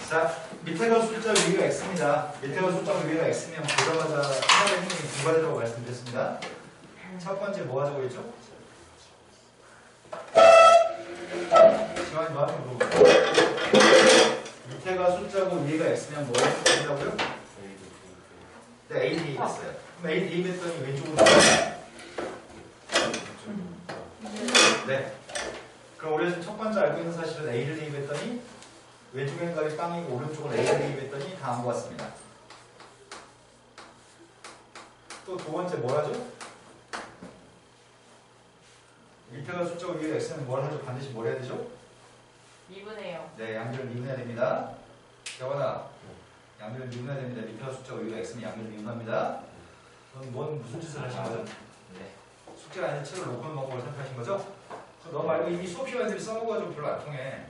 자, 밑에가 숫자 위가 x입니다. 밑에가 숫자 위가 x면 보자마자 하나의 행동이 두 가지라고 말씀드렸습니다. 첫 번째 뭐 하자고 했죠? 지환이 너한테 물어볼게요. 밑에가 숫자고 위가 x면 뭐 한다고요? 네, A 대입했어요. 그럼 A 대입했더니 왼쪽으로 네. 그럼 우리가 첫 번째 알고 있는 사실은 A를 대입했더니 왼쪽엔 값이 빵이고 오른쪽은 A를 대입했더니 다음과 같습니다. 또 두 번째 뭘 하죠? 밑에가 숫자고 위가 x는 뭘 하죠? 반드시 뭘 해야 되죠? 미분해요. 네, 양변을 미분해야 됩니다. 재원아, 양변을 미분해야 됩니다. 밑에가 숫자고 위가 x는 양변을 미분합니다. 넌 무슨 짓을 하신 거죠? 네. 숙제가 아닌 책을 놓고는 방법을 선택하신 거죠? 너 말고 이미 수업 시간들이 써먹어가지고 별로 안 통해.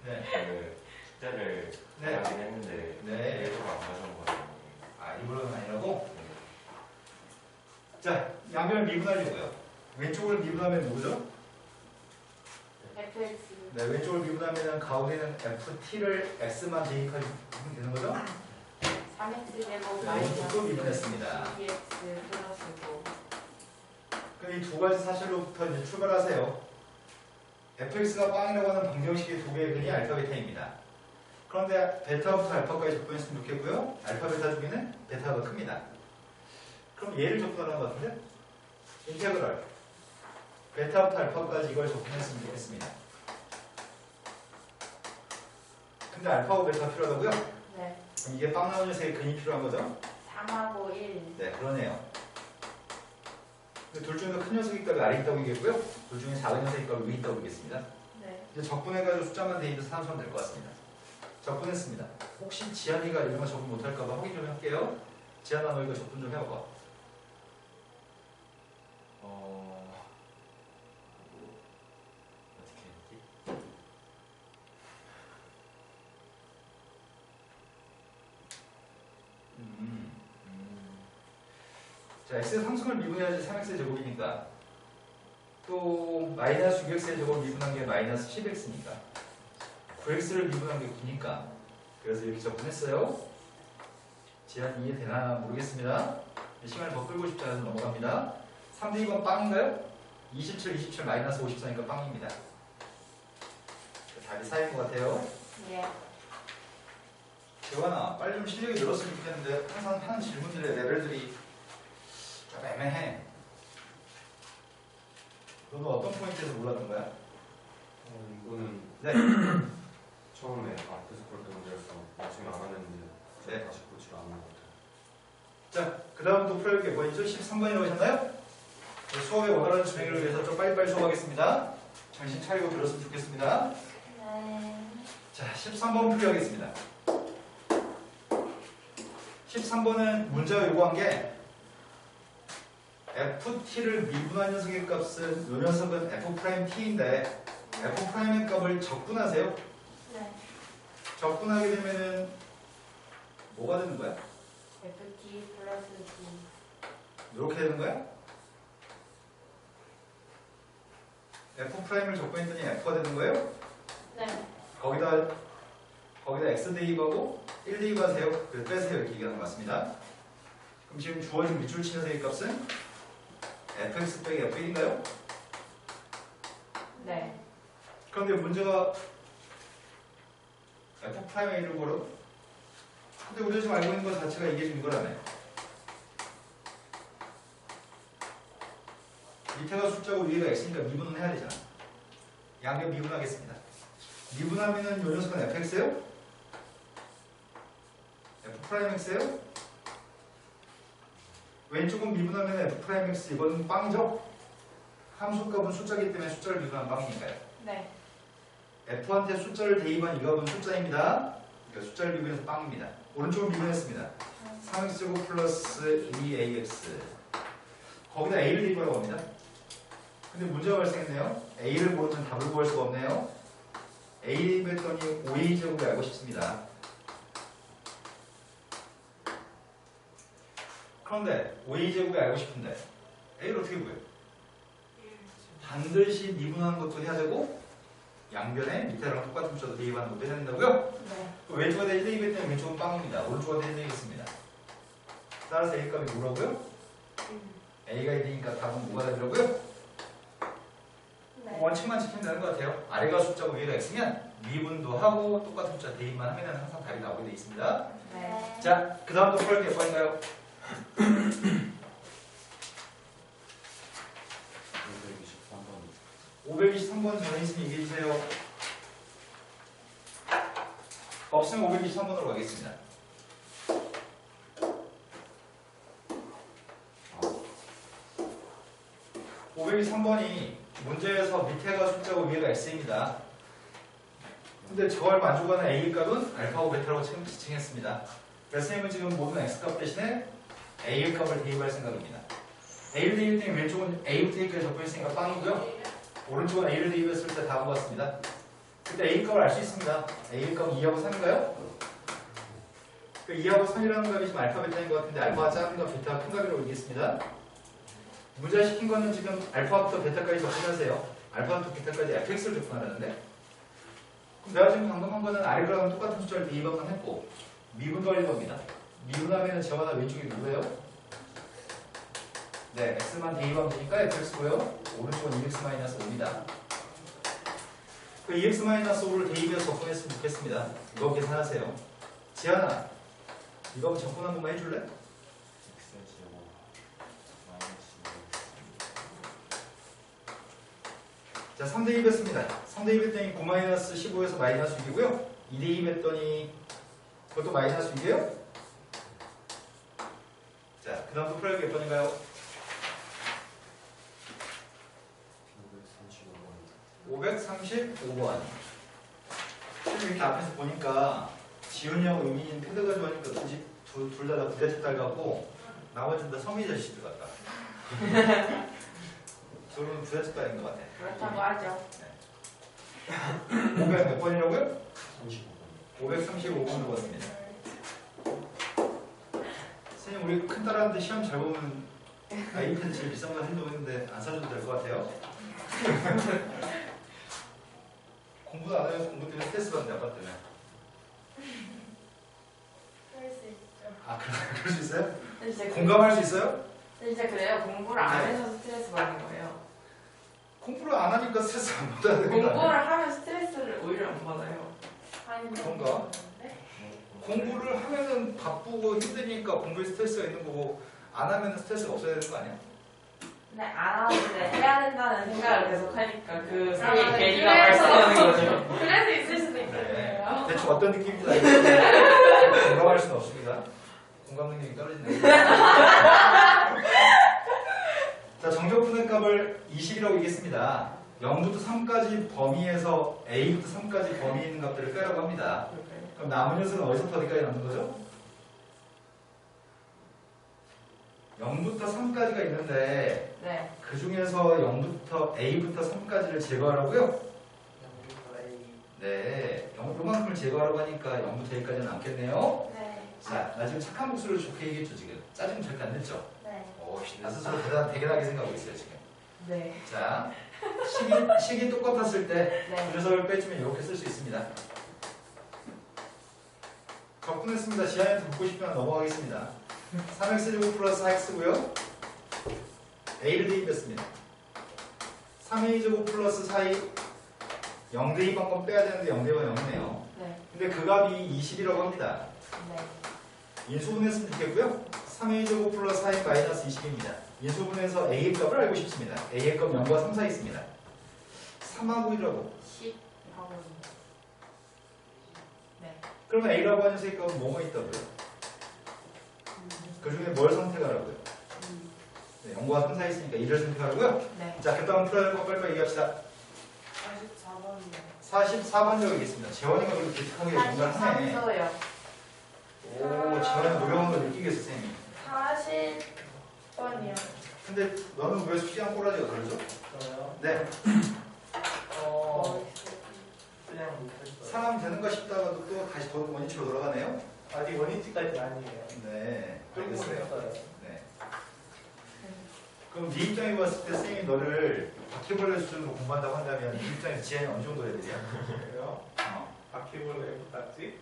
네. 그 숫자를 네. 하긴 했는데 네. 일부러 안 가져온 거예요. 아, 일부러는 아니라고? 자, 양변을 미분하려고요. 왼쪽을 미분하면 뭐죠? fx. 네, 왼쪽을 미분하면 가운데는 ft를 x만 대입하면 되는 거죠? 3x 제곱 네, 마이너스 왼쪽도 미분했습니다. 2x 플러스고. 그럼 이 두 가지 사실로부터 이제 출발하세요. fx가 빵이라고 하는 방정식의 두 개의 근이 알파 베타입니다. 그런데 베타부터 알파까지 접근했으면 좋겠고요. 알파 베타 중에는 베타가 큽니다. 그럼 얘를 접근하는 것 같은데? 인테그럴 베타부터 알파까지 이걸 접근했으면 좋겠습니다. 근데 알파하고 베타가 필요하다고요? 네. 그럼 이게 빵 나오는 녀석의 근이 필요한 거죠? 3하고 1. 네, 그러네요. 둘 중에서 큰 녀석의 값이 아래 있다고 얘기했고요. 둘 중에 작은 녀석의 값이 위에 있다고 얘기했습니다. 네. 이제 적분해가지고 숫자만 대입해서 산수하면 될 것 같습니다. 적분했습니다. 혹시 지한이가 이런 거 적분 못할까봐 확인 좀 할게요. 지한아, 너 이거 적분 좀 해봐봐. 어떻게 했지? 자, x의 상승을 미분해야지 3x의 제곱이니까 또 마이너스 6x의 제곱 미분한 게 마이너스 10x니까 9x를 미분한 게 9니까 그래서 이렇게 적분했어요. 지한 이해되나 모르겠습니다. 시간을 더 끌고 싶지 않아서 넘어갑니다. 3대2번 빵인가요? 27, 27 마이너스 54니까 빵입니다. 답이 4인 것 같아요. 예. 재환아, 빨리 좀 실력이 늘었으면 좋겠는데 항상 하는 질문들의 레벨들이 좀 애매해. 너는 어떤 포인트에서 몰랐던 거야? 이거는 네. 처음에 앞에서 그렇게 문제였어. 나중에 알아냈는데 네. 다시 보지가 않는 것 같아요. 자, 그 다음 또 풀어볼 게 뭐 있죠? 13번이라고 하셨나요? 수업의 원활한 진행을 위해서 좀 빨리빨리 수업하겠습니다. 정신 차리고 들었으면 좋겠습니다. 네. 자, 13번 풀이하겠습니다. 13번은 문제가 요구한 게 ft를 미분한 녀석의 값은 요 녀석은 f't인데 f'의 값을 적분하세요. 네. 적분하게 되면은 뭐가 되는 거야? ft 플러스 d. 이렇게 되는 거야? f'을 적분했더니 f가 되는 거예요? 네. 거기다 x 대입하고 1 대입하세요. 그래서 빼세요. 이렇게 얘기하는 것 같습니다. 그럼 지금 주어진 밑줄 치는 녀석의 값은 fx 빼기 f1인가요? 네. 그런데 문제가 f'의 이름 걸어. 근데 우리가 지금 알고 있는 것 자체가 이게 지금 이거라네. 밑에가 숫자고 위에가 x니까 미분은 해야 되잖아. 양변 미분하겠습니다. 미분하면은 요 녀석은 fx예요? f'x예요? 왼쪽은 미분하면 f'x 이거는 빵이죠? 함수값은 숫자이기 때문에 숫자를 미분한 빵이니까요. 네. f한테 숫자를 대입한 이 값은 숫자입니다. 그러니까 숫자를 미분해서 빵입니다. 오른쪽은 미분했습니다. 3x제곱 플러스 2ax 거기다 a를 대입하라고 합니다. 근데 문제가 발생했네요. a를 모르면 답을 구할 수가 없네요. a 대입했더니 5a제곱을 알고 싶습니다. 그런데 5a제곱이 알고 싶은데 a를 어떻게 구해요? 반드시 미분하는 것도 해야 되고 양변에 밑에랑 똑같은 숫자도 대입하는 거 빼낸다고요? 네. 왼쪽에다 1 대입했더니 왼쪽은 빵입니다. 오른쪽에다 1 대입했습니다. 따라서 A 값이 뭐라고요? A가 1이니까 답은 뭐가 되더라고요? 네. 원칙만 지키면 되는 것 같아요. 아래가 숫자고 위가 x면 미분도 하고 똑같은 숫자 대입만 하면 항상 답이 나오게 돼 있습니다. 네. 자, 그 다음 또 풀 게 뭐인가요? 523번 전에 있으면 얘기해 주세요. 없으면 523번으로 가겠습니다. 523번이 문제에서 밑에가 숫자고 위에가 x입니다. 근데 저걸 만족하는 A 값은 알파고 베타라고 지칭했습니다. 그래서 선생님은 지금 모든 x값 대신에 A 값을 대입할 생각입니다. A를 대입할 때 왼쪽은 A부터 A까지 적혀있으니까 빵이고요. 오른쪽은 A를 대입했을 때 답은 같습니다. 그때 A 값을 알 수 있습니다. A 값 2하고 3인가요? 그 2하고 3이라는 값이 지금 알파 베타인 것 같은데 알파가 작은 값, 베타가 큰 값이라고 얘기했습니다. 문제 시킨 거는 지금 알파부터 베타까지 접근하세요. 알파부터 베타까지 fx를 접근하라는데 그럼 내가 지금 방금 한 거는 아래랑 똑같은 숫자를 대입만 했고 미분도 하려는 겁니다. 미분하면 저마다 왼쪽이 누구예요? 네, x만 대입하면 되니까 fx고요. 오른쪽은 2x-5입니다. 그 2x-5를 대입해서 접근했으면 좋겠습니다. 이거 계산하세요. 지현아, 이거 접근 한 번만 해줄래? 자, 3대입 했습니다. 3대입 했더니 9-15에서 마이너스 6이고요. 2대입 했더니 그것도 마이너스 6이에요. 자, 그 다음 또 풀어야 몇 번인가요? 535번. 지금 이렇게 앞에서 보니까 지훈이하고 유민이는 패드가 좋아하니까 둘 다 부잣집 딸 같고 나머지는 다 서민이 자식들 같다. 둘은 부잣집 딸인 것 같아. 그렇다고 하죠. 500 몇 번이라고요? 535번으로 봤습니다. 선생님 우리 큰딸한테 시험 잘 보면 아이패드 제일 비싼 거 한다고 했는데 안 사줘도 될 것 같아요. 공부도 안 하면 공부 때문에 스트레스 받는데 아빠 때문에. 그럴 수 있죠. 아 그럴 수 있어요? 진짜 공감할 수 있어요? 진짜 그래요. 공부를 안 해서 스트레스 받는 거예요. 공부를 안 하니까 스트레스 안 받아야 되는 거 아니에요? 공부를 하면 스트레스를 오히려 안 받아요. 아니 그런가? 공부를 하면은 바쁘고 힘드니까 공부에 스트레스가 있는 거고 안 하면은 스트레스가 없어야 되는 거 아니야? 근데 안 하는데 해야 된다는 생각을 계속 하니까 그 사이에 아, 괴리가 그래서. 발생하는 거죠. 그래서 있을 수도 네. 있겠네요. 대충 어떤 느낌인지 알겠는데 공감할 수는 없습니다. 공감 능력이 떨어지네요. 자, 정적 분해값을 20이라고 얘기했습니다. 0부터 3까지 범위에서 A부터 3까지 범위에 있는 값들을 빼라고 합니다. 그럼 남은 녀석은 어디서부터 어디까지 남는 거죠? 0부터 3까지가 있는데 네. 그 중에서 0부터 A부터 3까지를 제거하라고요? 네, 요만큼을 제거하라고 하니까 0부터 A까지는 남겠네요. 네. 자, 나 지금 착한 목소리로 좋게 얘기했죠, 지금. 짜증 절대 안 냈죠? 네. 오, 나 스스로 대단하게 생각하고 있어요, 지금. 네. 자, 식이 똑같았을 때 네. 녀석을 빼주면 이렇게 쓸 수 있습니다. 접근했습니다. 지한이한테 묻고 싶으면 넘어가겠습니다. 3x제곱 플러스 4x고요. a를 대입했습니다. 3a제곱 플러스 4이 0대입 한 건 빼야 되는데 0대입은 0이네요. 네. 근데 그 값이 20이라고 합니다. 네. 인수분해했으면 좋겠고요. 3a제곱 플러스 4이 마이너스 20입니다. 인수분해해서 a의 값을 알고 싶습니다. a의 값 0과 3 사이 있습니다. 3하고 1하고 10 하고 네. 그러면 a라고 하는 녀석의 값은 뭐뭐 있다고요? 그 중에 뭘 선택하라고요? 네, 0과 3 사이 있으니까 1을 선택하라고요? 네. 자, 그 다음 풀어야 될 거 빨리빨리 얘기합시다. 44번이요. 44번 적이겠습니다. 재원이가 그렇게 기특하게 뭔가를 하네. 43도요. 오, 재원이 노력한 걸 느끼겠어, 선생님이. 40번이요. 근데 너는 왜 숙제한 꼬라지가 그러죠? 저요? 네. 그냥 못했어요. 상황 되는가 싶다가도 또 다시 원위치로 돌아가네요. 아직 원위치까지 아니에요. 네, 조금 알겠어요. 했어요. 네. 그럼 네 입장에 봤을 때 선생님이 너를 바퀴벌레 수준으로 공부한다고 한다면 이 입장에서 지연이 어느 정도 애들이야? 그래요? 바퀴벌레 코딱지?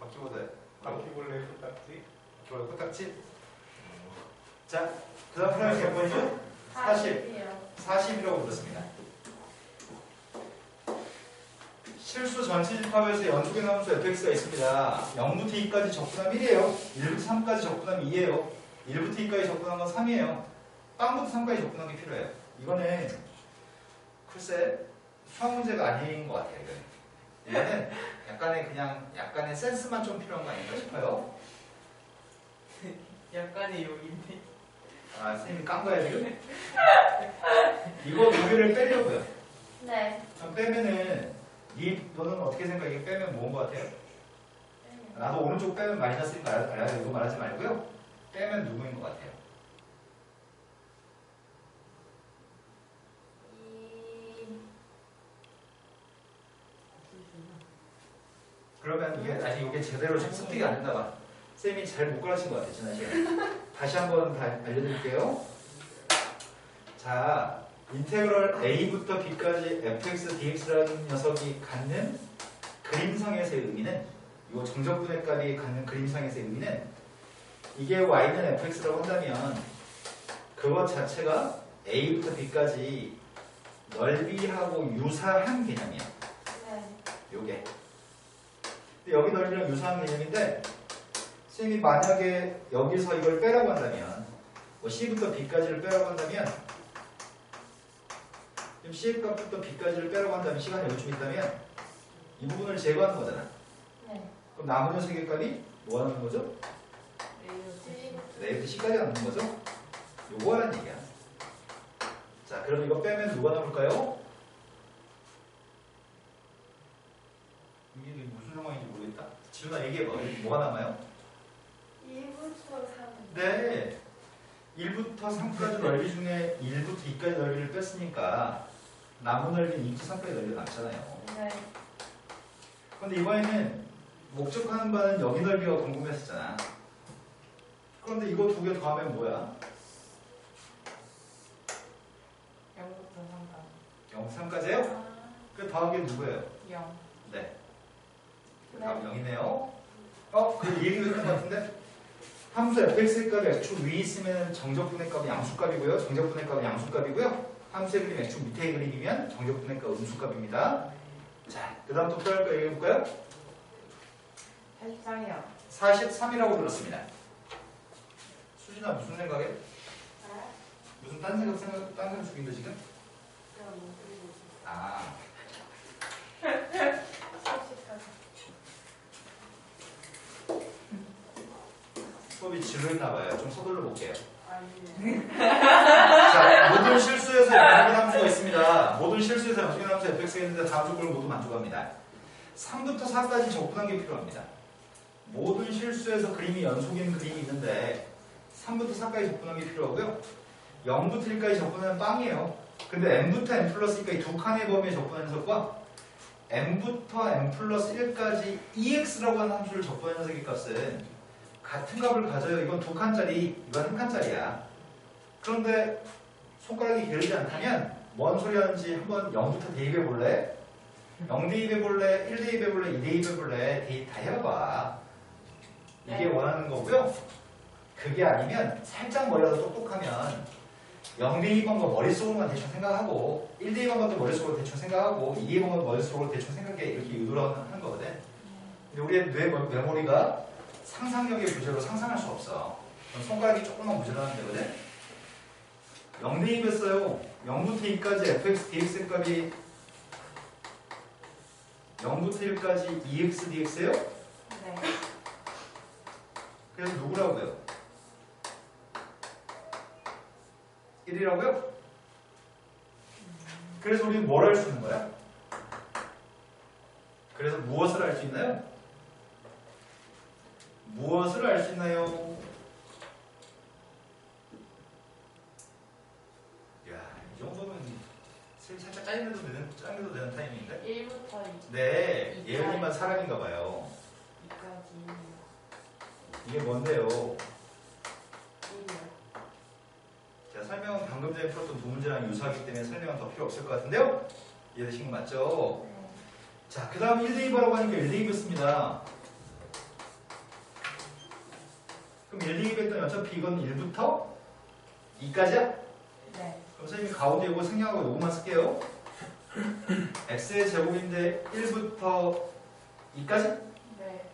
바퀴벌레 바퀴벌레 코딱지? 바퀴벌레 코딱지? 자, 그 다음 프라임이 몇 번이죠? 40. 40이라고 불렀습니다. 실수 전체 집합에서 연속의 함수 fx가 있습니다. 0부터 2까지 적분하면 1이에요. 1부터 3까지 적분하면 2예요. 1부터 2까지 적분한 건 3이에요. 빵부터 3까지 적분한 게 필요해요. 이거는 글쎄 수학 문제가 아닌 것 같아요. 이거는 약간의 센스만 좀 필요한 거 아닌가 싶어요. 약간의 욕인데. 아, 선생님이 깐 거야 지금? 이거 두 개를 빼려고요. 네. 빼면은 너는 어떻게 생각해? 빼면 뭐인 것 같아요? 나도 오른쪽 빼면 마이너스니까 알아야 이거 말하지 말고요. 빼면 누구인 것 같아요? 그러면 이게 제대로 좀 습득이 안 된다 봐. 쌤이 잘 못 가르친 것 같아요, 지난 시간에. 다시 한번 알려드릴게요. 자, 인테그럴 a부터 b까지 fx dx라는 녀석이 갖는 그림상에서의 의미는, 이거 정적분의 값이 갖는 그림상에서의 의미는, 이게 y는 fx라고 한다면 그것 자체가 a부터 b까지 넓이하고 유사한 개념이야. 네. 요게. 여기 넓이랑 유사한 개념인데, 쌤이 만약에 여기서 이걸 빼라고 한다면, 뭐 C부터 B까지를 빼라고 한다면, C 값부터 B까지를 빼라고 한다면, 시간이 여기쯤 있다면, 이 부분을 제거하는 거잖아. 네. 그럼 나머지 세 개 값이 뭐 하는 거죠? 네부터 C까지 하는 거죠? 요거 하라는 얘기야. 자, 그럼 이거 빼면 누가 남을까요? 이게 무슨 상황인지 모르겠다. 지훈아 얘기해봐. 뭐가 남아요? 1부터 3. 네. 1부터 3까지 넓이 중에 1부터 2까지 넓이를 뺐으니까 남은 넓이는 2부터 3까지 넓이가 남잖아요. 네. 그런데 이번에는 목적하는 바는 여기 넓이가 궁금했었잖아. 그런데 이거 두 개 더하면 뭐야? 0부터 0,3까지예요? 그 더하기 누구예요? 0. 네. 답 0이네요. 그 얘기도 했던 것 같은데? 함수 fx의 값이 x축 위에 있으면 정적분의 값이 양수값이고요. 정적분의 값은 양수값이고요. 함수의 그림 x축 밑에 그림이면 정적분의 값은 음수값입니다. 자, 그 다음 또 필요할 거 얘기해볼까요? 83이요. 43이라고 들었습니다. 수진아 무슨 생각해? 무슨 딴 생각 중인데 지금? 아, 수업이 지루했나봐요. 좀 서둘러 볼게요. 자, 모든 실수에서 연속의 함수가 있습니다. 모든 실수에서 연속의 함수 fx가 있는데 다음 조건을 모두 만족합니다. 3부터 4까지 적분한 게 필요합니다. 모든 실수에서 그림이 연속인 그림이 있는데 3부터 4까지 적분한 게 필요하고요. 0부터 1까지 적분하면 빵이에요. 근데 n부터 n 플러스 1까지 두 칸의 범위에 적분하는 녀석과 n부터 n 플러스 1까지 ex라고 하는 함수를 적분하는 녀석의 값은 같은 값을 가져요. 이건 두 칸짜리, 이건 한 칸짜리야. 그런데 손가락이 게으르지 않다면 뭔 소리 하는지 한번 0부터 대입해 볼래? 0 대입해 볼래? 1 대입해 볼래? 2 대입해 볼래? 대입 다 해봐. 이게 원하는 거고요. 그게 아니면 살짝 머리가 똑똑하면 0 대입한 거 머릿속으로만 대충 생각하고 1 대입한 것도 머릿속으로 대충 생각하고 2 대입한 것도 머릿속으로 대충 생각해. 이렇게 유도를 하는 거거든. 근데 우리의 뇌 메모리가 상상력의 부재로 상상할 수 없어. 손가락이 조금만 부재하면 되거든. 0 대입했어요. 0부터 2까지 fx dx 값이 0부터 1까지 2x dx예요? 네. 그래서 누구라고요? 1이라고요? 그래서 우리는 뭘 할 수 있는 거야? 그래서 무엇을 알 수 있나요? 무엇을 알 수 있나요? 이야, 이 정도면 살짝 짜증내도 되는 타이밍인데? 1부터 2. 네, 예은이만 사람인가 봐요. 2까지. 이게 뭔데요? 1이요. 제가 설명은 방금 전에 풀었던 두 문제랑 유사하기 때문에 설명은 더 필요 없을 것 같은데요? 이해되신 거 맞죠? 자, 그 다음 1대2바라고 하니까 1대2였습니다. 그럼 1대2였더니 어차피 이건 1부터 2까지야? 네. 그럼 선생님이 가운데 이거 생략하고 요거만 쓸게요. x의 제곱인데 1부터 2까지? 네.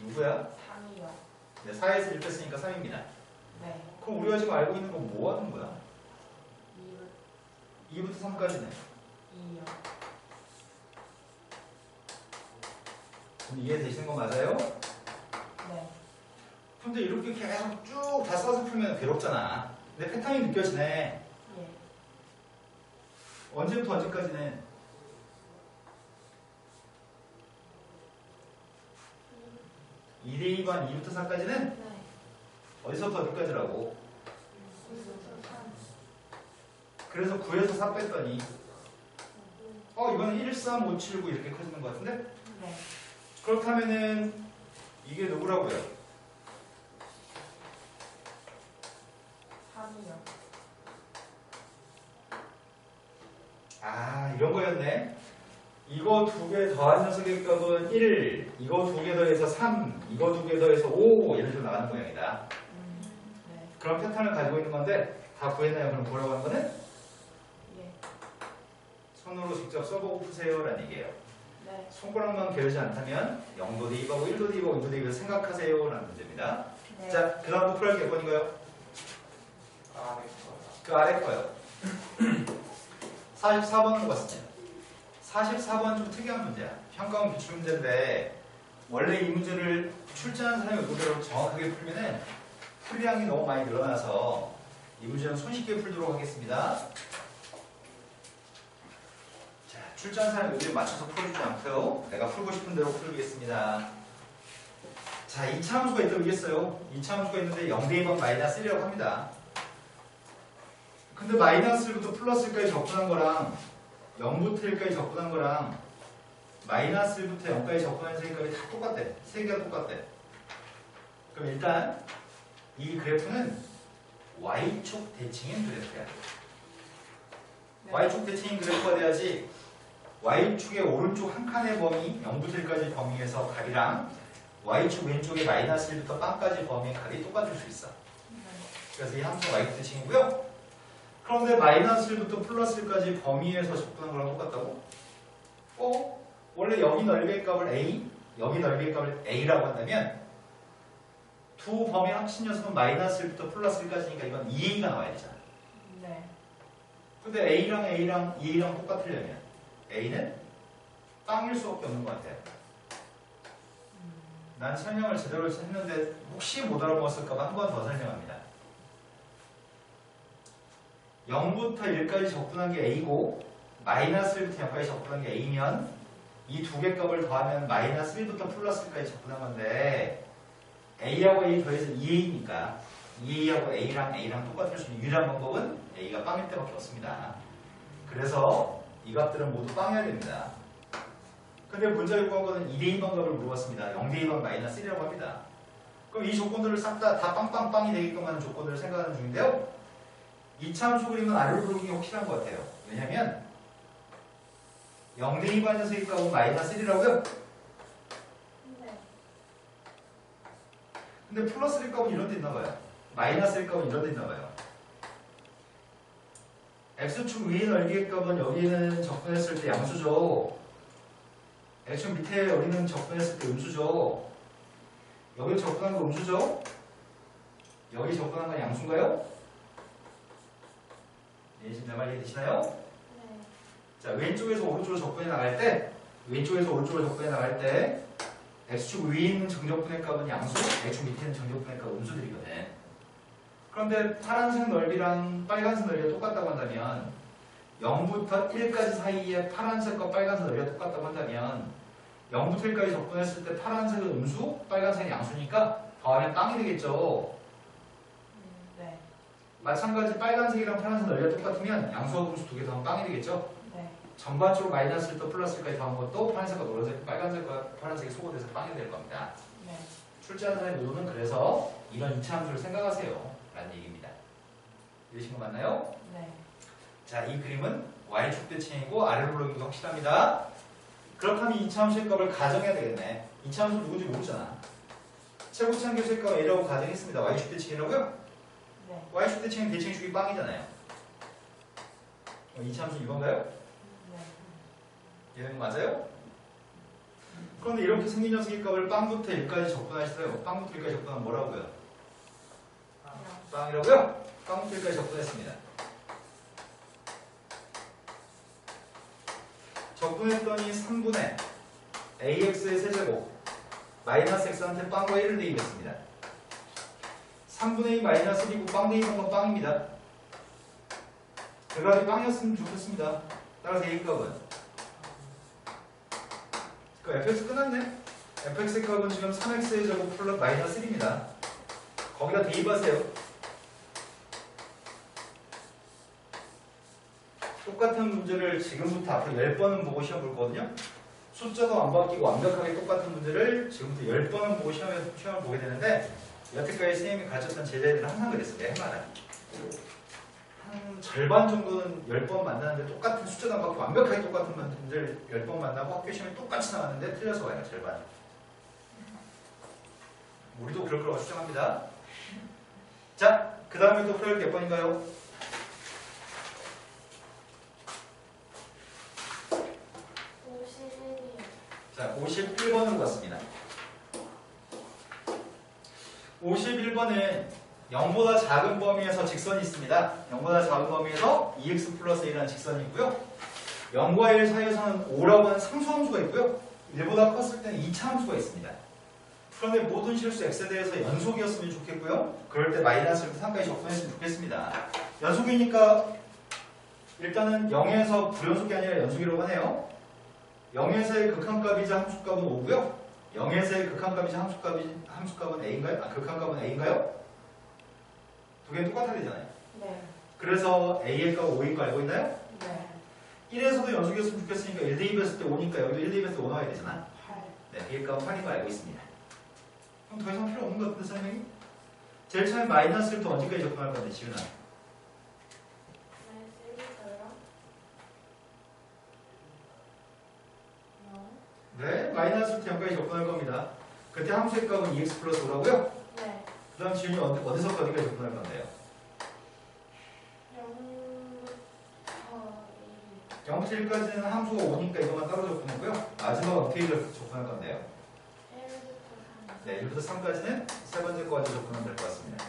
누구야? 3이요. 네, 4에서 1 뺐으니까 3입니다. 네. 그럼 우리가 지금 알고 있는 건 뭐 하는 거야? 2부터 3까지네. 2요. 그럼 이해되시는 거 맞아요? 네. 근데 이렇게 계속 쭉 다 써서 풀면 괴롭잖아. 근데 패턴이 느껴지네. 예. 언제부터 언제까지는? 2대2반 2부터 4까지는 네. 어디서부터 어디까지라고? 그래서 9에서 4 뺐더니 이번엔 1, 3, 5, 7, 9 이렇게 커지는 것 같은데? 네. 그렇다면은 이게 누구라고요? 3이요. 아, 이런 거였네. 이거 두 개 더한 녀석의 값은 1, 이거 두 개 더해서 3, 이거 두 개 더해서 5 이런 식으로 나가는 모양이다. 네. 그런 패턴을 가지고 있는 건데 다 구했나요? 그럼 구하라고 하는 거는? 예. 손으로 직접 써보고 푸세요라는 얘기예요. 네. 손가락만 게으르지 않다면 0도 대입하고 1도 대입하고 2도 대입을 생각하세요라는 문제입니다. 네. 자, 그 다음 풀할 게 몇 번인가요? 아, 네. 그 아래 거요. 44번으로 봤습니다. 44번 좀 특이한 문제야. 평가원 기출 문제인데 원래 이 문제를 출제하는 사람의 의도대로 정확하게 풀면은 풀량이 너무 많이 늘어나서 이 문제는 손쉽게 풀도록 하겠습니다. 자, 출제하는 사람의 의도에 맞춰서 풀어주지 않고요. 내가 풀고 싶은 대로 풀겠습니다. 자, 2차 함수가 있다고 얘기했어요. 2차 함수가 있는데 0대2번 마이너스 1이라고 합니다. 근데 마이너스 1부터 플러스 1까지 접근한 거랑 0부터 1까지 접근한 거랑 마이너스 1부터 0까지 접근한 세 값이 다 똑같대. 세 개가 똑같대. 그럼 일단 이 그래프는 Y축 대칭인 그래프야. 네. Y축 대칭인 그래프가 돼야지 Y축의 오른쪽 한 칸의 범위 0부터 1까지 범위에서 값이랑 Y축 왼쪽의 마이너스 1부터 빵까지 범위의 값이 똑같을 수 있어. 그래서 이 함수가 Y축 대칭이고요. 그런데 마이너스 1부터 플러스 1까지 범위에서 접근한 거랑 똑같다고? 원래 여기 넓이의 값을 A, 여기 넓이의 값을 A라고 한다면 두 범위 합친 녀석은 마이너스 1부터 플러스 1까지니까 이건 2A가 나와야 되잖아. 네. 근데 A랑 2A랑 똑같으려면 A는 빵일 수밖에 없는 것 같아요. 난 설명을 제대로 했는데 혹시 못 알아먹었을까봐 한 번 더 설명합니다. 0부터 1까지 접근한 게 A고 마이너스 1부터 0까지 접근한 게 A면 이 두 개 값을 더하면 마이너스 1부터 플러스 1까지 접근한 건데 A하고 A 더해서 2A니까 2A하고 A랑 똑같을 수 있는 유일한 방법은 A가 빵일 때밖에 없습니다. 그래서 이 값들은 모두 빵이어야 됩니다. 근데 문제가 요구한 거는 2대2 방법을 물어봤습니다. 0대2방 마이너스 1이라고 합니다. 그럼 이 조건들을 싹 다 빵빵빵이 되게끔 하는 조건들을 생각하는 중인데요. 2차 함수 그림은 아래로 그리기 확실한 것 같아요. 왜냐면 0대2 반에서의 값은 마이너스 1이라고요? 네. 근데 플러스 1 값은 이런 데 있나 봐요. 마이너스 1 값은 이런 데 있나 봐요. X축 위의 넓이의 값은 여기는 접근했을 때 양수죠. X축 밑에 여기는 접근했을 때 음수죠. 여기 접근한 거 음수죠? 여기 접근한 건 양수인가요? 네, 지금 내 말 이해되시나요? 네. 자, 왼쪽에서 오른쪽으로 접근해 나갈 때 X축 위에 있는 정적분의 값은 양수, X축 밑에 있는 정적분의 값은 음수들이거든. 그런데 파란색 넓이랑 빨간색 넓이가 똑같다고 한다면 0부터 1까지 사이에 파란색과 빨간색 넓이가 똑같다고 한다면 0부터 1까지 접근했을 때 파란색은 음수, 빨간색은 양수니까 더하면 빵이 되겠죠. 네. 마찬가지 빨간색이랑 파란색 넓이가 똑같으면 양수와 음수 두 개 더하면 빵이 되겠죠. 네. 전반적으로 마이너스 1부터 플러스 1까지 더한 것도 파란색과 노란색, 빨간색과 파란색이 소거돼서 빵이 될 겁니다. 출제하는 사람의 의도는 그래서 이런 2차 함수를 생각하세요 라는 얘기입니다. 이해하신 거 맞나요? 네. 자, 이 그림은 y축 대칭이고 아래로 올라오는 게 확실합니다. 그렇다면 이차함수의 값을 가정해야 되겠네. 이차함수 누군지 모르잖아. 최고차함 교수의 값을 a라고 가정했습니다. y축 대칭이라고요? 네. y축 대칭은 대칭축이 빵이잖아요. 이차함수 이건가요? 네. 얘는 맞아요? 그런데 이렇게 생긴 녀석의 값을 빵부터 1까지 적분하시더라고요. 빵부터 1까지 적분하면 뭐라고요? 빵이라고요? 빵부터 1까지 적분했습니다. 적분했더니 3분의 ax의 세제곱 마이너스 x한테 빵과 1을 대입했습니다. 3분의 2 마이너스 1이고 빵 대입한 건 빵입니다. 대답이 빵이었으면 좋겠습니다. 따라서 a 값은 그 fx 끝났네? fx의 값은 지금 3x의 제곱 플러스 마이너스 1입니다. 거기다 대입하세요. 똑같은 문제를 지금부터 앞으로 10번은 보고 시험 볼 거거든요. 숫자도 안 바뀌고 완벽하게 똑같은 문제를 지금부터 10번은 보고 시험을 보게 되는데 여태까지 선생님이 가르쳤던 제자들은 항상 그랬어요. 내 해마다. 한 절반 정도는 10번 만나는데 똑같은 숫자도 안 바뀌고 완벽하게 똑같은 문제를 10번 만나고 학교 시험에 똑같이 나왔는데 틀려서 와요. 절반. 우리도 그럴 거라고 추정합니다. 자, 그 다음에 또 풀어야 될 몇 번인가요? 51이요. 자, 51번으로 갔습니다. 51번은 0보다 작은 범위에서 직선이 있습니다. 0보다 작은 범위에서 2x 플러스 1이라는 직선이 있고요. 0과 1 사이에서는 5라고 하는 상수함수가 있고요. 1보다 컸을 때는 2차 함수가 있습니다. 그런데 모든 실수 x에 대해서 연속이었으면 좋겠고요. 그럴 때 마이너스를 3까지 적분했으면 좋겠습니다. 연속이니까 일단은 0에서 불연속이 아니라 연속이라고 하네요. 0에서의 극한값이자 함수값은 5고요. 0에서의 극한값이자 함수값은 a인가요? 극한값은 a인가요? 두 개는 똑같아야 되잖아요. 네. 그래서 a의 값 5인 거 알고 있나요? 네. 1에서도 연속이었으면 좋겠으니까 1 대입했을 때 5니까 여기도 1 대입했을 때 5 나와야 되잖아. 8. 네, a의 값은 8인 거 알고 있습니다. 그럼 더 이상 필요 없는 것 같은데 설명이? 제일 처음에 마이너스를 또 언제까지 접근할 건데 지훈아? 네, 마이너스 T까지 접근할 겁니다. 그때 함수의 값은 2x 플러스 5라고요? 네. 그 다음 지훈이 어디서 어디까지 접근할 건데요? 0부터 1까지는 함수가 5니까 이것만 따로 접근하고요. 마지막 어떻게 접근할 건데요? 1부터 3. 네, 1부터 3까지는 세 번째 거까지 접근하면 될 것 같습니다.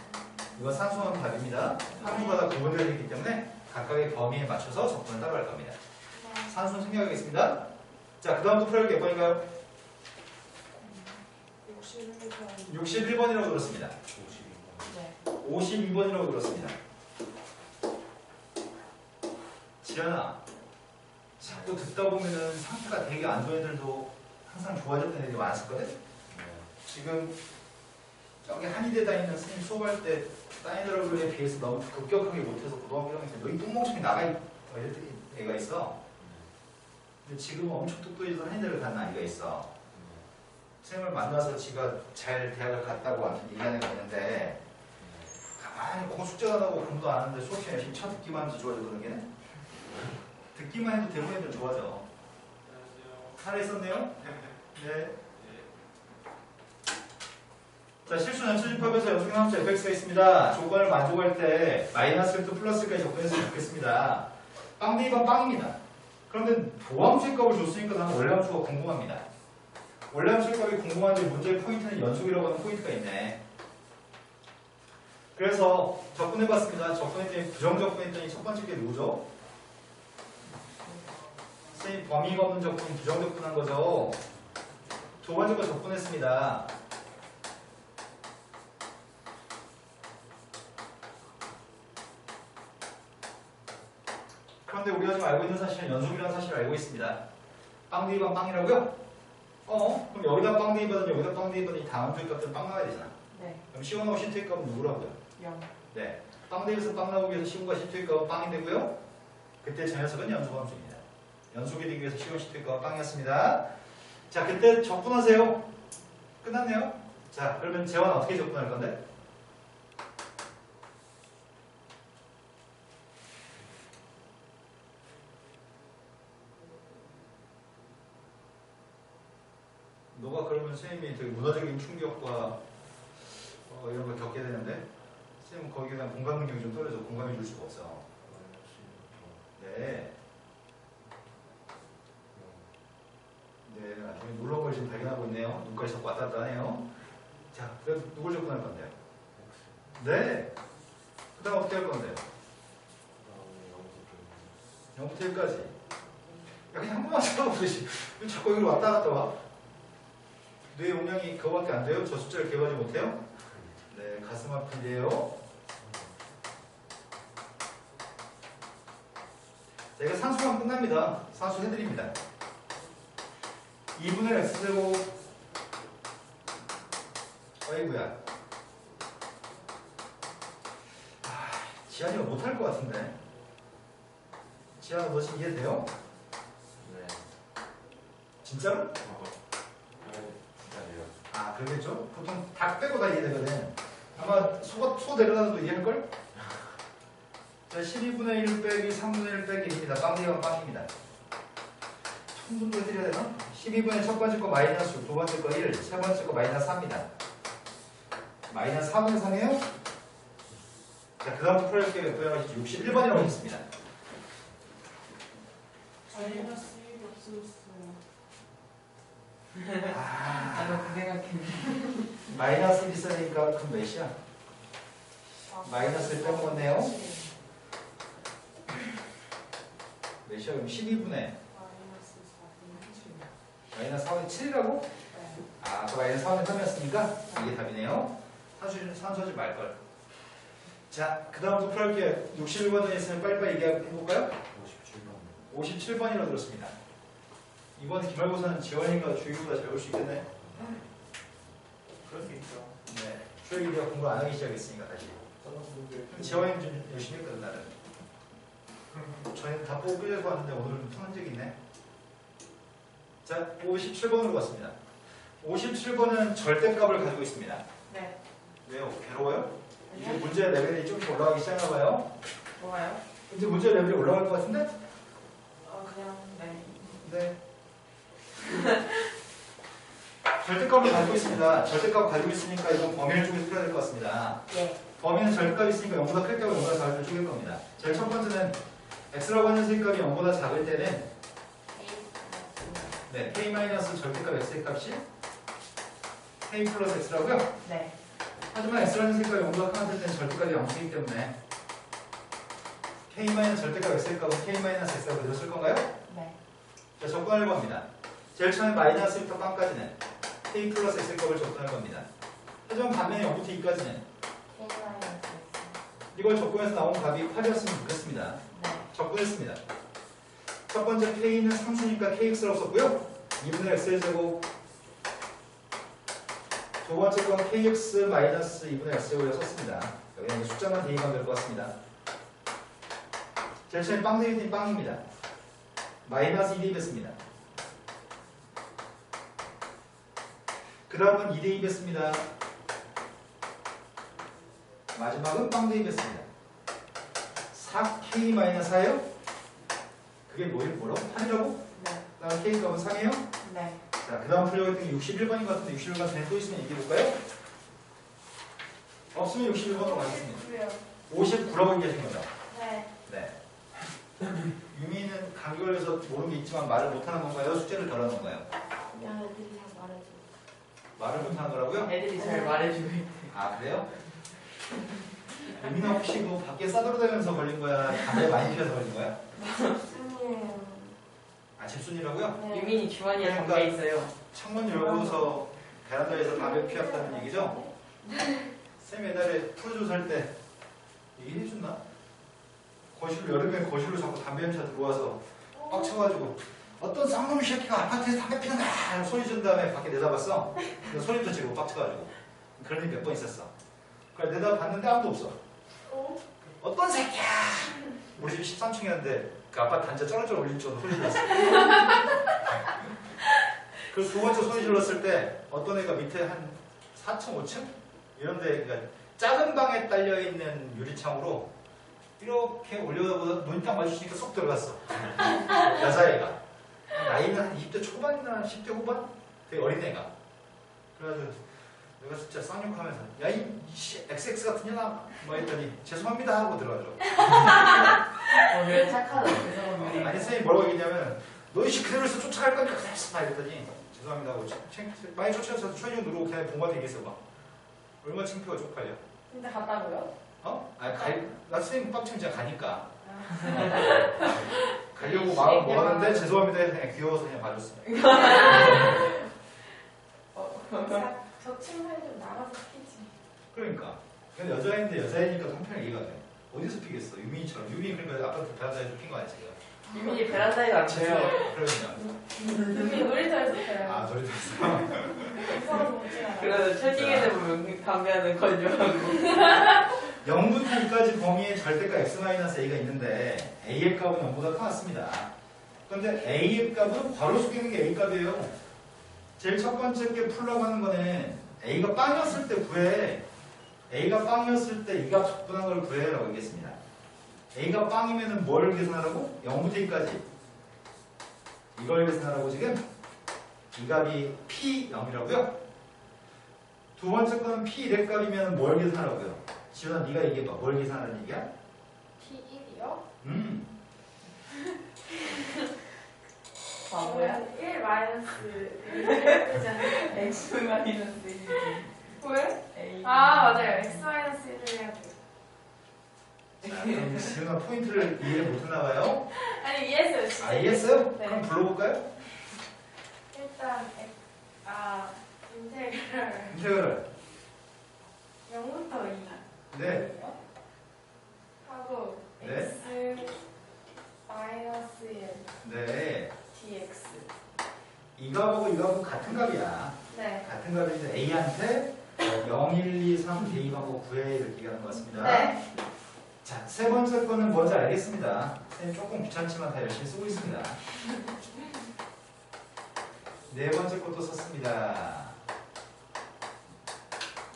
이건 산수하면 답입니다. 함수가 다 구분되어 있기 때문에 각각의 범위에 맞춰서 접근을 따로 할 겁니다. 네. 산수는 생략하겠습니다. 자, 그 다음부터 풀어볼 게 몇 번인가요? 61번. 61번이라고 들었습니다. 52번. 네. 52번이라고 들었습니다. 지연아, 자꾸 듣다 보면은 상태가 되게 안 좋은 애들도 항상 좋아졌던 애들이 많았었거든? 네. 지금 저기 한의대 다니는 선생님 수업할 때 다른 애들에 비해서 너무 급격하게 못해서 고등학교 1학년 때 너희 똥멍청이 나가 이랬더니 애가 있어. 근데 지금은 엄청 똑똑해져서 한의대를 간 아이가 있어. 선생님을 만나서 지가 잘 대학을 갔다고 아무튼 얘기하는 애가 있는데 가만히 공부 숙제도 안 하고 공부도 안 하는데 수업 시간 열심히 쳐 듣기만 해도 좋아지거든 걔는. 듣기만 해도 대부분 애들 좋아져. 살아있었네요? 네. 자, 실수 연출집합에서 연속인 함수 fx가 있습니다. 조건을 만족할 때 마이너스를 또 플러스까지 접근했으면 좋겠습니다. 빵 대입은 빵입니다. 그런데 도함수의 값을 줬으니까 나는 원래 함수가 궁금합니다. 원래 함수의 값이 궁금한데 문제의 포인트는 연속이라고 하는 포인트가 있네. 그래서 접근해봤습니다. 접근했더니 부정접근했더니 첫 번째 게 누구죠? 선생님 범위가 없는 접근, 부정접근한 거죠. 두 번째 거 접근했습니다. 그런데 우리가 지금 알고 있는 사실은 연속이라는 사실을 알고 있습니다. 빵 대입은 빵이라고요? 그럼 여기다 빵 대입하든 여기다 빵 대입하든 이 다음 주의 값들은 빵 나와야 되잖아. 네. 그럼 시원하고 시트의 값은 누구라고요? 0. 네. 빵 대입에서 빵 나오기 위해서 시원과 시트의 값은 빵이 되고요. 그때 저 녀석은 연속함수입니다. 연속이 되기 위해서 시원 시트의 값은 빵이었습니다. 자, 그때 접근하세요. 끝났네요. 자, 그러면 재환 어떻게 접근할 건데? 너가 그러면 선생님이 되게 문화적인 충격과 이런 걸 겪게 되는데 선생님은 거기에 대한 공감 능력이 좀 떨어져 공감해 줄 수가 없어. 네. 네, 나중에 놀라운 걸 지금 발견하고 있네요. 눈까지 자꾸 왔다 갔다 하네요. 자, 그래서 누굴 접근할 건데요? 네. 그 다음 어떻게 할 건데요? 0부터 1까지. 야, 그냥 한 번만 찾아보듯이. 왜 자꾸 여기로 왔다 갔다 와? 뇌 용량이 그거밖에 안 돼요? 저 숫자를 기억하지 못해요? 네, 가슴 아픈데요. 자, 이거 산수하면 끝납니다. 산수 해드립니다. 2분의 x제곱 어이구야. 지한이가 못할 것 같은데. 지한아 너 지금 이해돼요? 네. 진짜로? 진짜예요. 아 그러겠죠? 보통 닭 빼고 다 이해되거든. 아마 소 데려다도 이해할걸? 자 12분의 1 빼기 3분의 1 빼기 1입니다. 빵이면 빵입니다. 청분도 해드려야 되나? 12분의 첫 번째 거 마이너스 두 번째 거 1, 세 번째 거 마이너스 4입니다. 마이너스 4분의 3이에요? 자, 그 다음 풀어볼게요. 구형하시죠. 61번이라고 했습니다. 마이너스 1이 없어졌어요. 아, 그 생각했네. 마이너스 1 있으니까 그럼 몇이야? 마이너스 1 빼먹었네요. 몇이야? 그럼 12분의 마이너스 4분의 7이라고? 아, 그 마이너스 4분의 3이었으니까 이게 답이네요. 산수하지 말걸. 자, 그 다음부터 풀어볼게요. 61번에 있으면 빨리빨리 얘기해볼까요? 57번이라고 들었습니다. 이번 기말고사는 지원이가 주희보다 잘 올 수 있겠네. 그럴 수 있죠. 네. 주희가 공부 안 하기 시작했으니까 다시. 지원이는 좀 열심히 했거든 나는. 저희는 다 보고 끌려고 하는데 오늘은 통한 적이 있네. 자, 57번으로 갔습니다. 57번은 절대값을 가지고 있습니다. 네. 왜요? 괴로워요? 이제 문제 레벨이 조금씩 올라가기 시작하나봐요? 뭐가요? 이제 문제 레벨이 올라갈 것 같은데? 그냥 네. 네. 절대값을 가지고 있습니다. 절대값을 가지고 있으니까 이건 범위를 쪼개서 풀어야 될 것 같습니다. 예. 범위는 절대값이 있으니까 0보다 클 때와 0보다 작을 때 쪼갤 겁니다. 제일 첫 번째는 x라고 하는 수익값이 0보다 작을 때는 네, k 마이너스 절대값 x의 값이 k 플러스 x라고요? 네. 하지만 x라는 수익값이 0보다 커질 때는 절대값이 0이기 때문에 k 마이너스 절대값 x의 값은 k 마이너스 x라고 그대로 쓸 건가요? 네. 자, 접근하려고 합니다. 제일 처음에 마이너스 1부터 빵까지는 k 플러스 x의 값을 접근할 겁니다. 하지만 반면에 0부터 2까지는 이걸 접근해서 나온 값이 8이었으면 좋겠습니다. 네. 접근했습니다. 첫 번째 k는 상수니까 kx라고 썼고요. 2분의 x의 제곱. 두 번째 건 kx 마이너스 2분의 x제곱이라고 썼습니다. 여기는 숫자만 대입하면 될 것 같습니다. 제일 처음에 빵 대입된 빵입니다. 마이너스 2 대입했습니다. 그 다음은 2 대입했습니다. 마지막은 빵 대입했습니다. 4k 마이너스 4예요? 그게 뭐라고? 8이라고? 네. 그 다음 k 값은 3이에요? 네. 자, 그 다음 풀려고 했던 게 61번인 것 같은데 61번 전에 또 있으면 얘기해볼까요? 없으면 61번으로 가겠습니다. 59라고 얘기하신 거죠? 네. 네. 유미는 감기 걸려서 모르는 게 있지만 말을 못하는 건가요? 숙제를 덜하는 건가요? 그냥 애들이 다 말해줘. 말을 못하는 거라고요? 애들이 잘 말해주고 있대. 아, 그래요? 유미는 혹시 뭐 밖에 싸돌아다니면서 걸린 거야? 담배 많이 피워서 걸린 거야? 아니에요. 아, 집순이라고요? 네. 유민이 주머니에 그러니까 담배 있어요. 창문 열고서 베란다에서 담배 피웠다는 얘기죠? 쌤 옛날에 프로조사 할 때 얘기해줬나? 여름에 거실로 자꾸 담배 냄새 들어와서 빡쳐가지고 어떤 쌍놈 새끼가 아파트에서 담배 피는 거야! 소리 준 다음에 밖에 내다봤어. 소리도 지르고 빡쳐가지고. 그런 일이 몇 번 있었어. 그래 내다봤는데 아무도 없어. 어떤 새끼야! 우리 집 13층이었는데 그 아파트 단자 쩌렁쩌렁 울릴 정도 소리 질렀어. 그리고 두 번째 소리 질렀을 때 어떤 애가 밑에 한 4층, 5층? 이런 데 그러니까 작은 방에 딸려있는 유리창으로 이렇게 올려다보다 눈이 딱 마주치니까 쏙 들어갔어. 여자애가. 나이는 한 20대 초반이나 10대 후반? 되게 어린 애가. 그래가지고 내가 진짜 쌍욕하면서 야이 XX 같은 년아 뭐 했더니 죄송합니다 하고 들어가죠. 왜 착하다. 죄송합니다. 아니 선생님이 뭐라고 얘기했냐면 너희 씨 그대로 해서 쫓아갈 거니까 그대로 했어 이랬더니 죄송합니다 하고 많이 쫓아서 초인종 누르고 그냥 본관에 얘기했어 막 얼마나 창피가 쪽팔려. 근데 갔다고요? 어? 아니 나 선생님 빡치면 진짜 가니까 아. 가려고 마음 먹었는데 죄송합니다 해서 그냥 귀여워서 그냥 봐줬어. 저 친구들 좀 나가서 피지. 그러니까 근데 여자인데 여자이니까 한편에 이해가 돼. 어디서 피겠어? 유민이처럼. 유민이 그러니까 아까 베란다에서 핀 거 아니야 지금? 유민이 베란다에가 안 쳐요. 그러면 유미 놀이터에서 펴요. 아 놀이터에서 무서워서 못 지나가요. 그래서 채팅에서 보면 담배하는 건조하고. 0부터 2까지 범위에 절대값 x-a가 있는데 a의 값은 0보다 커왔습니다. 그런데 a의 값은 괄호 속에 있는 게 a 값이에요. 제일 첫 번째 게 풀라고 하는 거는 a가 빵이었을 때 구해. a가 빵이었을 때 이 값 적분한 걸 구해라고 얘기했습니다. a가 빵이면은 뭘 계산하라고? 0부터 2까지. 이걸 계산하라고 지금 이 값이 p0이라고요. 두 번째 거는 p1의 값이면 뭘 계산하라고요? 지훈아 네가 얘기해봐. 뭘 계산하는 얘기야? T1이요? 바보야? 1 마이너스 되잖아요. X 마이너스 1. 왜? A. 아 맞아요. X 마이너스 1을 해야 돼요. 자, 그럼 지훈아 포인트를 이해 못했나 봐요? 아니 이해했어요. 진짜. 아 이해했어요? 네. 그럼 불러볼까요? 일단 인테그럴 인테그럴 0부터 2 네. 하고 네. X 마이너스 1 네. dx. 이 값하고 이 값은 같은 값이야. 네. 같은 값인데 A한테 0, 1, 2, 3 대입하고 9회 이렇게 얘기하는 것 같습니다. 네. 자, 세 번째 거는 뭔지 알겠습니다. 선생님 조금 귀찮지만 다 열심히 쓰고 있습니다. 네 번째 것도 썼습니다.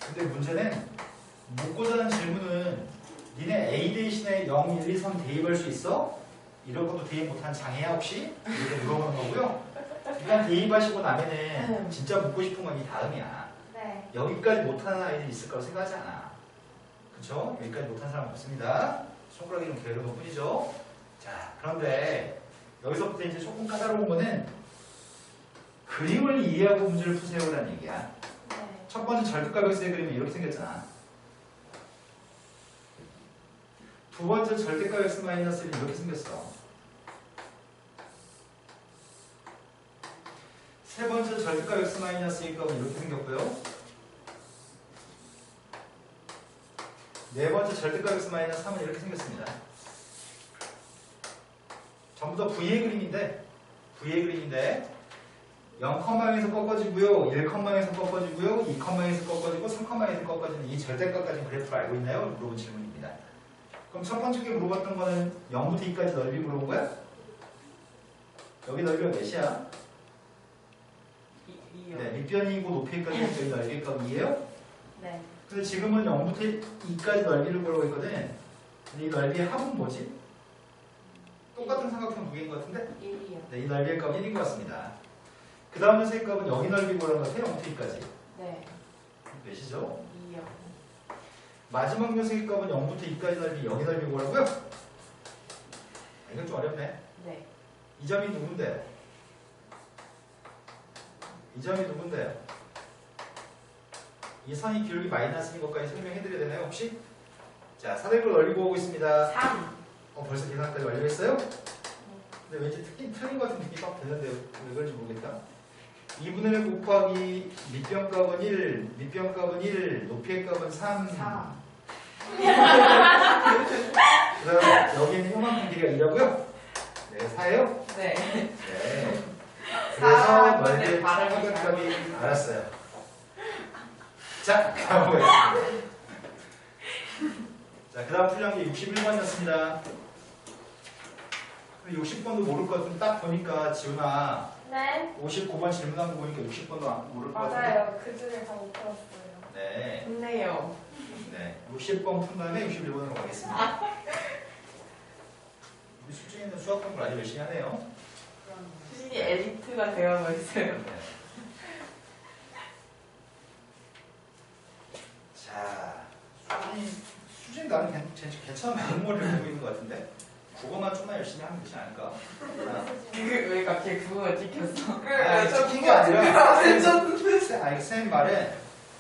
근데 문제는 묻고자 하는 질문은 니네 A 대신에 0, 1, 2, 3 대입할 수 있어? 이런 것도 대입 못한 장애야 혹시? 이렇게 물어보는 거고요. 일단 대입하시고 나면은 진짜 묻고 싶은 건 이 다음이야. 네. 여기까지 못하는 아이들이 있을 거라고 생각하지 않아. 그쵸? 여기까지 못하는 사람 없습니다. 손가락이 좀 게으른 것 뿐이죠. 자, 그런데 여기서부터 이제 조금 까다로운 거는 그림을 이해하고 문제를 푸세요라는 얘기야. 네. 첫 번째 절대값의 그림은 이렇게 생겼잖아. 두 번째 절대값 x-1은 이렇게 생겼어. 세 번째 절대값 x-1의 값은 이렇게 생겼고요. 네 번째 절대값 x-3은 이렇게 생겼습니다. 전부 다 V의 그림인데 0,에서 꺾어지고요, 1,에서 꺾어지고요, 2,에서 꺾어지고, 3,에서 꺾어지는 이 절대값까지 그래프를 알고 있나요? 물어본 질문입니다. 그럼 첫 번째 게 물어봤던 거는 0부터 2까지 넓이 물어본 거야? 여기 넓이가 몇이야? 2요. 네, 밑변이고 높이까지 여기 넓이 값 2예요? 네. 근데 지금은 0부터 2까지 넓이를 보려고 했거든. 근데 이 넓이의 합은 뭐지? 똑같은 삼각형 두 개인 것 같은데? 1이요. 네, 이 넓이의 값 1인 것 같습니다. 그 다음 녀석의 값은 여기 넓이 보라는 것 같아요. 0부터 2까지. 네. 몇이죠? 2요. 마지막 녀석의 값은 0부터 2까지 넓이, 여기 넓이 보라고요? 이건 좀 어렵네. 네. 이 점이 누군데요? 이 점이 누군데요? 이 선이 기울기 마이너스인 것까지 설명해드려야 되나요 혹시? 자, 사대를 넓이 보고 있습니다. 3. 벌써 계산까지 완료했어요? 근데 왠지 틀린 것 같은 느낌이 딱 드는데 왜 그런지 모르겠다. 2분의 1 곱하기 밑변값은 1, 밑변값은 1, 높이의 값은 3. 4. 그 다음에 여기 있는 요만큼 길이가 2라고요? 네, 4예요? 네. 네. 그래서 사, 넓이의 근데 발음이 최고값이 알았어요. 자, 가보겠습니다. 자, 그 다음 풀이한 게 61번이었습니다. 60번도 모를 것 같은데 딱 보니까 지훈아 네. 59번 질문한 거 보니까 60번도 모를 것 같은데. 맞아요. 그 중에 다 못 풀었어요. 네. 좋네요. 네. 60번 푼 다음에 61번으로 가겠습니다. 우리 수준에 있는 수학 공부를 아주 열심히 하네요. 수진이 엘리트가 되어가고 있어요. 네. 나는 괜찮은 공모를 보고 있는 것 같은데 국어만 좀만 열심히 하면 되지 않을까? 왜 갑자기 그거가 찍혔어? 찍힌 게 아니라 쌤 말은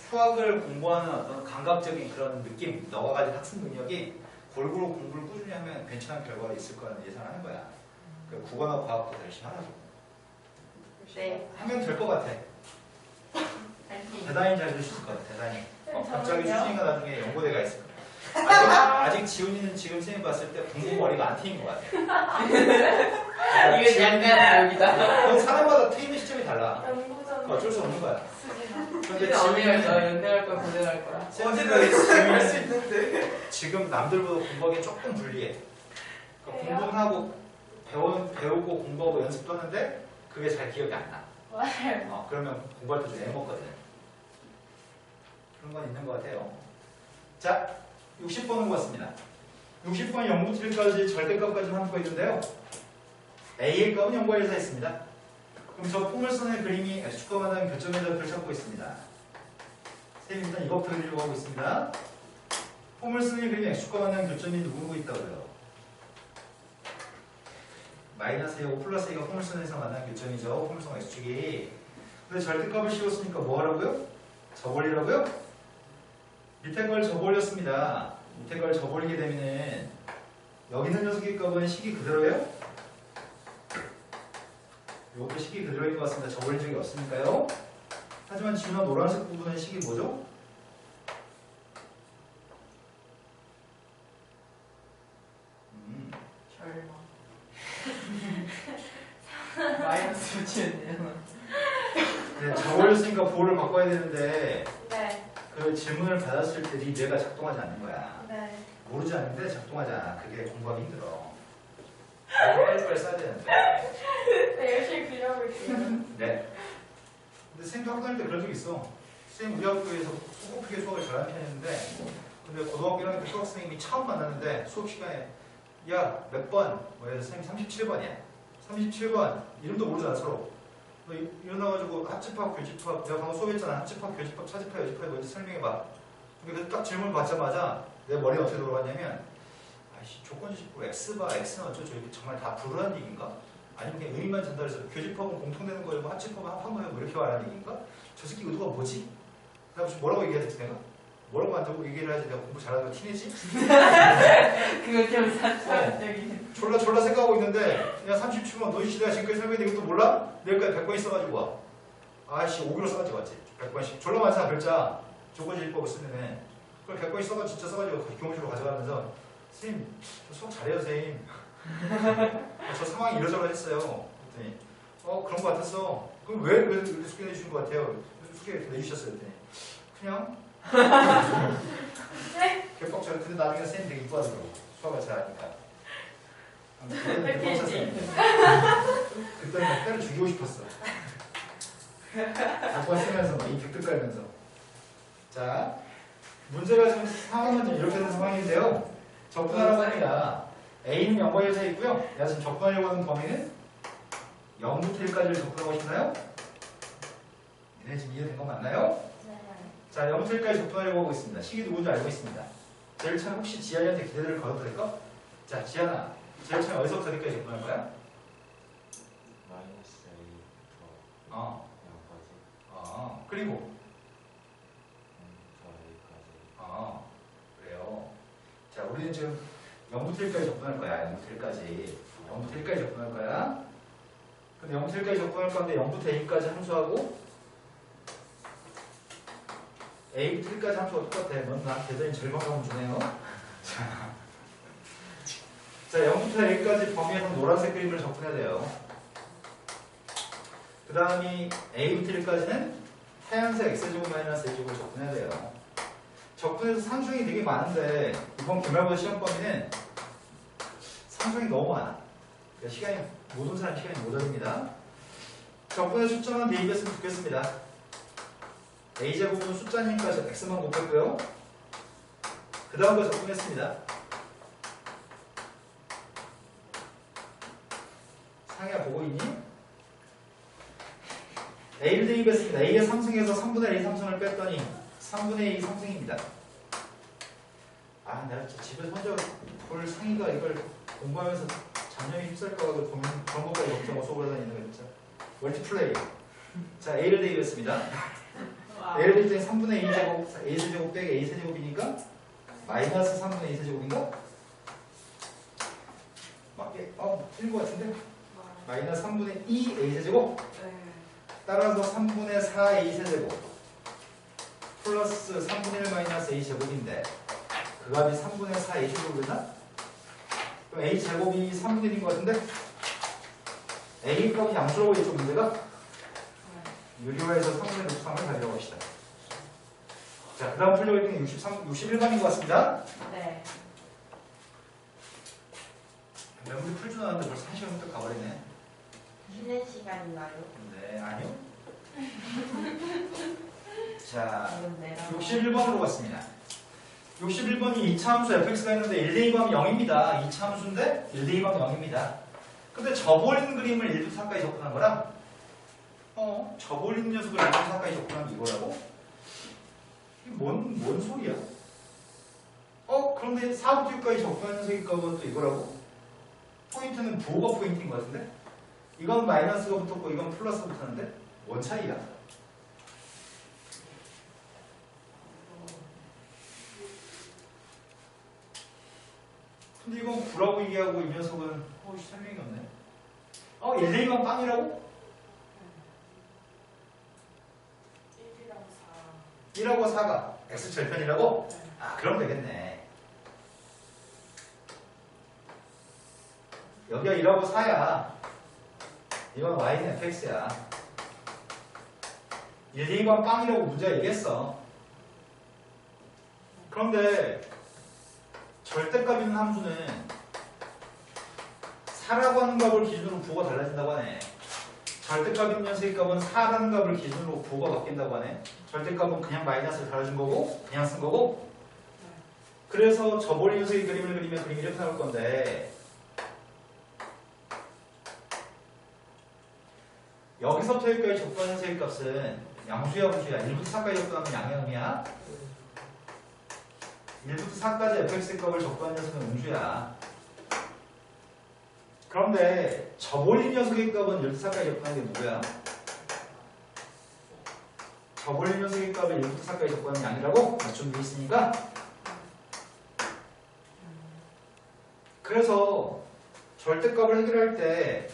수학을 공부하는 어떤 감각적인 그런 느낌, 너가 가진 학습 능력이 골고루 공부를 꾸준히 하면 괜찮은 결과가 있을 거라는 예상을 하는 거야. 그 국어나 과학도 더 열심히 하라고. 네. 하면 될 것 같아. 파이팅. 대단히 잘 될 수 있을 것 같아. 대단히. 갑자기 저는요? 수진이가 나중에 연고대가 있을 거야. 아직 지훈이는 지금 쌤이 봤을 때 공부 머리가 안 트인 것 같아. 이게 약간 여기다. 그건 사람마다 트이는 시점이 달라. 연구전 어쩔 수 없는 거야. 수진아. 근데 어디 갈 거야? 지훈이는 연대할 거야? 고대할 거야? 할수 있는데 지금 남들보다 공부하기 조금 불리해. 그러니까 왜요? 공부는 하고 배우고 공부하고 연습도 하는데 그게 잘 기억이 안 나. 맞아요. 그러면 공부할 때 좀 애먹거든. 그런 건 있는 것 같아요. 자, 60번은 봤습니다. 60번 0부터 1까지 절대값까지 함수가 있는데요. A의 값은 0과 1 사이 있습니다. 그럼 저 포물선의 그림이 X축과 만나는 교점의 좌표를 찾고 있습니다. 선생님 일단 이거부터 그리려고 하고 있습니다. 포물선의 그림이 X축과 만나는 교점이 누구 있다고요? 마이너스 A하고 플러스 A가 포물선에서 만나는 교점이죠. 포물선 X축이. 근데 절대값을 씌웠으니까 뭐 하라고요? 접올리라고요? 밑에 걸 접올렸습니다. 밑에 걸 접올리게 되면은 여기 있는 녀석의 값은 식이 그대로예요? 이것도 식이 그대로인 것 같습니다. 접올린 적이 없으니까요. 하지만 지훈아 노란색 부분의 식이 뭐죠? 설마. 마이너스 붙이는데요. 네, 접올렸으니까 보호를 바꿔야 되는데 네. 그 질문을 받았을 때 네 뇌가 작동하지 않는 거야. 네. 모르지 않는데 작동하지 않아. 그게 공부하기 힘들어. 빨리빨리 써야 되는데. 네, 열심히 그려볼게요. 네. 근데 쌤도 학교 다닐 때 그런 적 있어. 쌤 우리 학교에서 소급하게 수학을 잘하는 편이었는데 근데 고등학교 1학년 때 수학 선생님이 처음 만났는데 수업 시간에 야 몇 번? 뭐 해서 선생님 37번이야. 37번 이름도 모르잖아 서로. 너 일어나가지고 합집합, 교집합 내가 방금 수업했잖아. 합집합, 교집합, 차집합, 여집합이 뭔지 설명해봐. 근데 딱 질문 받자마자 내 머리가 어떻게 돌아갔냐면 아이씨 조건지식으로 X바 X는 어쩌죠 이게 정말 다 부르라는 얘기인가? 아니면 그냥 의미만 전달해서 교집합은 공통되는 거고 합집합은 합한 거예요 뭐 이렇게 말하는 얘기인가? 저 새끼 의도가 뭐지? 내가 무슨 뭐라고 얘기해야 되지 내가? 뭐라고 안 되고 얘기를 해야지 내가 공부 잘하는 거 티내지? 그거 좀 사차적인. 졸라 생각하고 있는데 야 37번 너 시대가 지금까지 설명했는데 이것도 몰라? 내일까지 100번 있어가지고 와 아이씨 5kg 써가지고 왔지 100번씩 졸라 많잖아 글자 조건지식법을 쓰면은 그걸 100번씩 써가 진짜 써가지고 교무실로 가져가면서 선생님 저 수학 잘해요 선생님 저 상황이 이러저러했어요 그랬더니 그런 거 같았어 그럼 왜 이렇게 소개해 주신 것 같아요 소개 이렇게 내주셨어요 그랬더니 그냥 개뻑쳐요 근데 나중에 선생님 되게 이뻐하더라고 수학을 잘하니까 그때는 막 때를 죽이고 싶었어. 갖고 쓰면서 막 이 객들 깔면서. 자, 문제가 지금 상황은 좀 이렇게 된 상황인데요. 접근하라고 합니다. A는 0과 1 사이 있고요. 내가 지금 접근하려고 하는 범위는 0부터 1까지를 접근하고 싶나요? 얘네 지금 이해된 거 맞나요? 네. 자, 0부터 1까지 접근하려고 하고 있습니다. 식이 누군지 알고 있습니다. 제일 처음 혹시 지한이한테 기대를 걸어도 될까? 자, 지한아. 제일 처음에 어디서부터 어디까지 접근할 거야? 마이너스 A부터 어, 0까지 그리고 0부터 그래요. 자, 우리는 지금 0부터 1까지 접근할 거야. 0부터 1까지. 0부터 1까지 접근할 거야. 근데 0부터 1까지 접근할 건데 0부터 A까지 함수하고 A부터 1까지 함수가 똑같아. 넌 나한테 대단히 절망감을 주네요. 자, 0부터 A까지 범위에서 노란색 그림을 접근해야 돼요. 그 다음이 A부터 1까지는 하얀색 X제곱 마이너스 A제곱을 접근해야 돼요. 접근해서 상수형이 되게 많은데 이번 기말고사 시험 범위는 상수형이 너무 많아. 그러니까 시간이 모든 사람 시간이 모자릅니다. 접근해서 숫자만 대입했으면 좋겠습니다. A제곱은 숫자니까 X만 곱했고요. 그 다음 거 접근했습니다. 상이야 보고 있니? A를 대입했습니다. A의 상승에서 3분의 A 상승을 뺐더니 3분의 2 상승입니다. 아, 내가 진짜 집에서 혼자 볼 상의가 이걸 공부하면서 잡념이 휩쓸까 봐 그런 것까지 걱정하고 속으로 다니는 거 진짜. 멀티플레이. 자, A를 대입했습니다. A를 대입 때 3분의 2제곱, A세제곱 빼기 A세제곱이니까 마이너스 3분의 2세제곱인가? 맞게? 틀린 것 같은데? 마이너스 3분의 2 A세제곱? 따라서 3분의 4 A세제곱 플러스 3분의 1 마이너스 A제곱인데 그 값이 3분의 4 A제곱이나? 그럼 A제곱이 3분의 1인 것 같은데? A 값이 양수라고 했죠, 문제가? 유리화에서 3분의 루트 3을 가져가 봅시다. 자, 그 다음 풀려고 했던 게 61번인 것 같습니다. 네. 메모리 풀 줄 알았는데 벌써 1시간부터 가버리네. 쉬는 시간인가요? 네, 아니요. 자, 네. 61번으로 갔습니다. 61번이 2차 함수 fx가 있는데 1 대입하면 0입니다. 2차 함수인데 1 대입하면 0입니다. 근데 접어버리는 그림을 1부터 4까지 접근한 거라 접어버리는 녀석을 1부터 4까지 접근하면 이거라고? 이게 뭔 소리야? 그런데 4부터 6까지 접근하는 녀석이 값은 또 이거라고? 포인트는 부호가 포인트인 것 같은데? 이건 마이너스가 붙었고 이건 플러스가 붙었는데? 뭔 차이야? 근데 이건 9라고 얘기하고 이 녀석은 설명이 없네. 1 대입하면 빵이라고? 1하고 4가 x 절편이라고? 아, 그럼 되겠네. 여기가 1하고 4야. 이건 y는 fx야. 1 대입하면 빵이라고 문제가 얘기했어. 그런데 절대값 있는 함수는 4라고 하는 값을 기준으로 부호가 달라진다고 하네. 절대값 있는 녀석의 값은 4라는 값을 기준으로 부호가 바뀐다고 하네. 절대값은 그냥 마이너스를 달아준 거고 그냥 쓴 거고. 그래서 저버린 녀석의 그림을 그리면 그림이 이렇게 나올 건데 여기서부터 여기까지 접근하는 녀석의 값은 양수야 무수야? 1부터 4까지 접근하면 양양이야. 1부터 4까지 fx의 값을 접근한 녀석은 음수야. 그런데 저버린 녀석의 값은 1부터 4까지 접근한 게 누구야? 저버린 녀석의 값을 1부터 4까지 접근하는 양이라고? 맞춤 돼 있으니까. 그래서 절대값을 해결할 때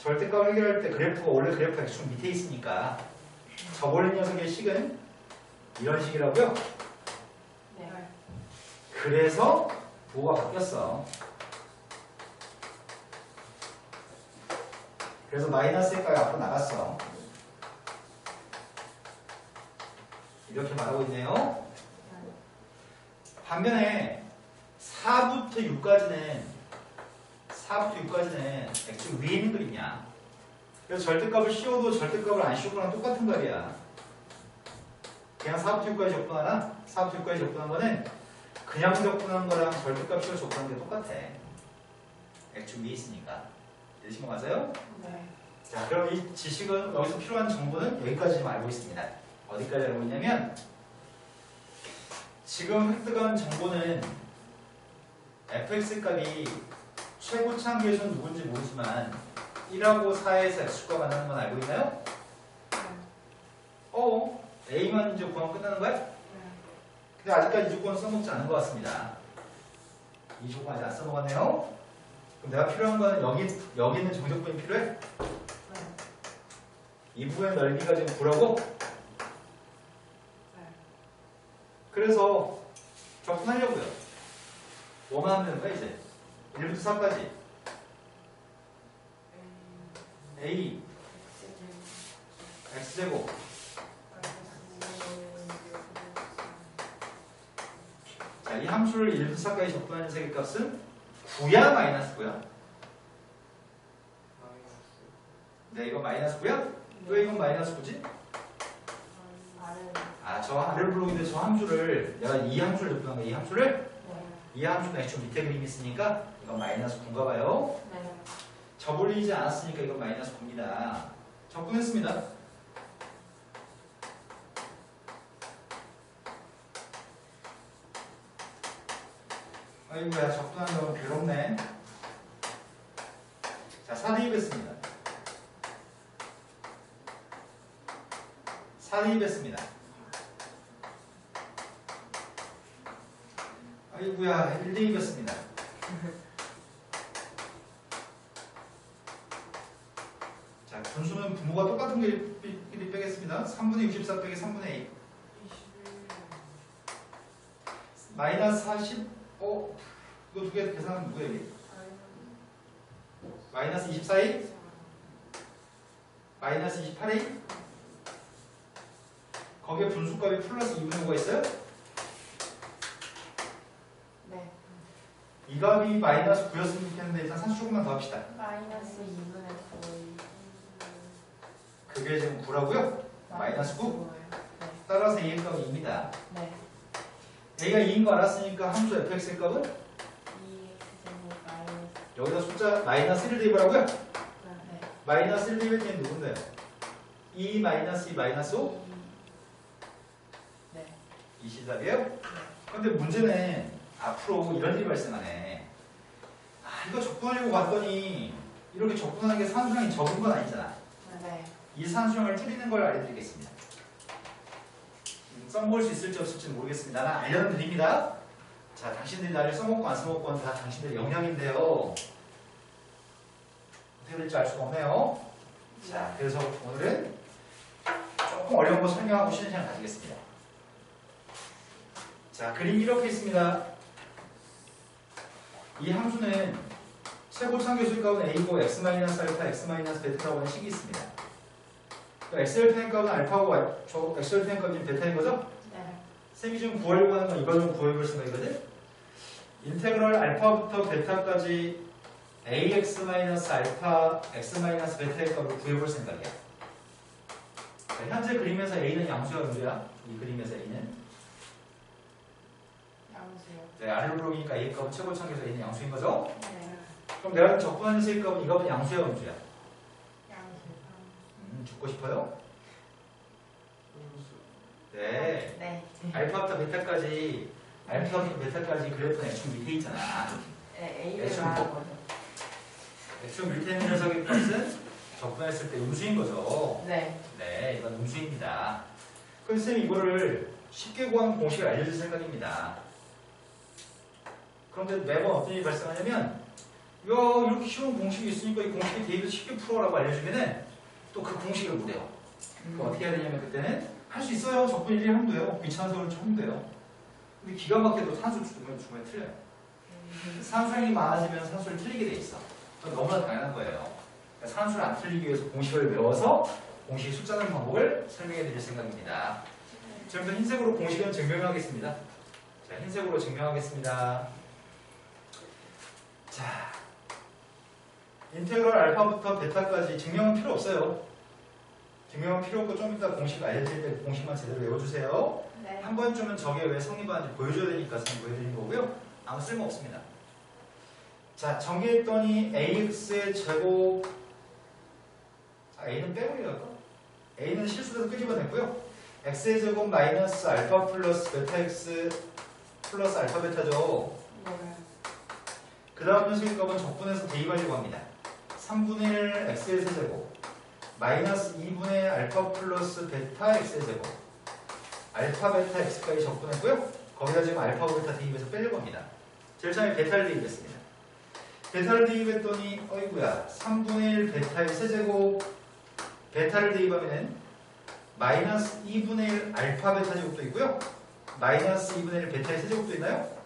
그래프가 원래 그래프가 좀 밑에 있으니까 저버린 녀석의 식은 이런 식이라고요? 네. 그래서 부호가 바뀌었어. 그래서 마이너스의 값이 앞으로 나갔어. 이렇게 말하고 있네요. 반면에 4부터 6까지는 x 위에 있는 그림이야. 그래서 절대값을 씌워도 절대값을 안 씌우고 거랑 똑같은 값이야. 그냥 4부터 6까지 접근하나? 4부터 6까지 접근한 거는 그냥 접근한 거랑 절대값 씌워 접근한 게 똑같아. x 위에 있으니까. 이해하신 거 맞아요? 네. 자, 그럼 이 지식은 여기서 필요한 정보는 여기까지 좀 알고 있습니다. 어디까지 알고 있냐면 지금 획득한 정보는 fx 값이 최고창 계수는 누군지 모르지만 1하고 4에서 x수가 만나는 건 알고 있나요? A만 이제 구하면 끝나는 거야? 근데 아직까지 이 조건은 써먹지 않은 것 같습니다. 이 조건 아직 안 써먹었네요. 그럼 내가 필요한 거는 여기 있는 정적분이 필요해? 이 부분의 넓이가 지금 9라고? 그래서 접근하려고요. 뭐만 하면 되는 거야 이제? 1부터 4까지 A X제곱 자, 이 함수를 1부터 4까지 접근하는 세계값은 9야 마이너스고요? 네, 이거 마이너스 9야? 왜 이건 마이너스 9지? 아, 저 아래를 불러오는데 저 함수를 내가 이 함수를 접근한 거야. 이 함수를? 이 함수는 좀 밑에 그림이 있으니까 이건 마이너스 9인가 봐요. 접을리지 않았으니까 이건 마이너스 9입니다. 접근했습니다. 아이고야, 적분하는 건 괴롭네. 자, 4 대입했습니다. 4 대입했습니다. 아이고야, 1 대입했습니다. 자, 분수는 부모가 똑같은 길이 빼겠습니다. 3분의 64 빼기 3분의 2. 마이너스 40, 이거 두 개 계산하면 누구예요? 마이너스 24이? 마이너스 28이? 거기에 분수값이 플러스 2분의 5가 있어요? 네. 이 값이 마이너스 9였으면 좋겠는데 일단 산수 조금만 더 합시다. 마이너스 2분의 9. 그게 지금 9라고요? 마이너스 9? 네. 따라서 A의 값이 2입니다. 네. A가 2인 거 알았으니까 함수 fx의 값은? 2x 제곱 마이너스. 여기다 숫자 마이너스 1을 대입하라고요? 네. 마이너스 1 대입할 때는 누군데요? 2 마이너스 2 마이너스 5? 네. 이 시답이에요? 근데 문제는 앞으로 이런 일이 발생하네. 이거 적분하려고 봤더니 이렇게 적분하는 게 산수량이 적은 건 아니잖아. 네. 이 산수량을 줄이는 걸 알려드리겠습니다. 써먹을 수 있을지 없을지 모르겠습니다. 난 알려는 드립니다. 자, 당신들이 나를 써먹고 안 써먹고는 다 당신들의 역량인데요. 어떻게 될지 알 수가 없네요. 자, 그래서 오늘은 조금 어려운 거 설명하고 쉬는 시간 가지겠습니다. 자, 그림이 이렇게 있습니다. 이 함수는 최고차계수의 값은 a고 x-알파, x-베타라고 하는 식이 있습니다. x를 텐 값은 알파고 x를 텐 값이 베타인 거죠? 네. 쌤이 지금 구하려고 하는 건 이걸 좀 구해볼 생각이거든? 인테그럴 알파부터 베타까지 ax-알파, x-베타의 값을 구해볼 생각이야. 현재 그림에서 a는 양수야, 음수야? 이 그림에서 a는? 양수요. 네, 아래로 보니까 a의 값은 최고차계에서 a는 양수인 거죠? 네. 그럼 내가 적분하는 수의 값은 이 값은 양수야, 음수야? 양수. 죽고 싶어요? 네. 네. 알파부터 베타까지 그래프는 X축 밑에 있잖아. 네. A를 X축 말하는 거죠. X축 밑에 있는 녀석의 값은 적분했을 때 음수인 거죠. 네. 네, 이건 음수입니다. 그럼 쌤이 이거를 쉽게 구하는 공식을 알려줄 생각입니다. 그런데 매번 어떤 일이 발생하냐면 이렇게 쉬운 공식이 있으니까 이 공식에 대입해서 쉽게 풀어라고 알려주면은 또 그 공식을 못해요. 그럼 어떻게 해야 되냐면 그때는 할 수 있어요. 적분 일일이 하면 돼요. 귀찮아서 그렇지 하면 돼요. 근데 기가 막혀도 산수 중간에 틀려요. 산수량이 많아지면 산수를 틀리게 돼 있어. 그건 너무나 당연한 거예요. 그러니까 산수를 안 틀리기 위해서 공식을 외워서 공식 숫자는 방법을 설명해 드릴 생각입니다. 지금부터 흰색으로 공식은 증명하겠습니다. 자, 흰색으로 증명하겠습니다. 자, 인테그럴 알파부터 베타까지 증명은 필요 없어요. 증명은 필요 없고 좀 이따 공식 알려드릴 때 공식만 제대로 외워주세요. 네. 한 번쯤은 저게 왜 성립하는지 보여줘야 되니까 선생님 보여드린 거고요. 아무 쓸모 없습니다. 자, 정의했더니 ax의 제곱, a는 빼버리할까 a는 실수돼서 끄집어냈고요. x의 제곱 마이너스 알파 플러스 베타 x 플러스 알파 베타죠. 네. 그 다음 녀석의 값은 적분해서 대입하려고 합니다. 3분의 1 x의 세제곱 마이너스 2분의 알파 플러스 베타 x의 제곱 알파 베타 x까지 적분했고요. 거기다 지금 알파 베타 대입해서 빼려고 합니다. 제일 처음에 베타를 대입했습니다. 베타를 대입했더니 어이구야 3분의 1 베타의 세제곱 베타를 대입하면 마이너스 2분의 1 알파 베타 제곱도 있고요. 마이너스 2분의 1 베타의 세제곱도 있나요?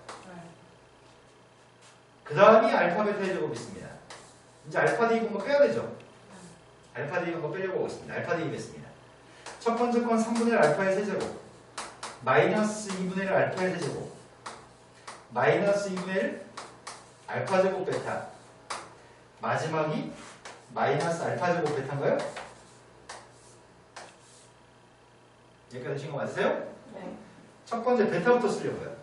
그 다음이 알파 베타의 제곱이 있습니다. 이제 알파 대입한 거 빼야 되죠? 알파 대입한 거 빼려고 하고 있습니다. 알파 대입했습니다. 첫 번째 건 3분의 1 알파의 세제곱 마이너스 2분의 1 알파의 세제곱 마이너스 2분의 1 알파 제곱 베타 마지막이 마이너스 알파 제곱 베타인가요? 여기까지 되신 거 맞으세요? 네. 첫 번째 베타부터 쓰려고요.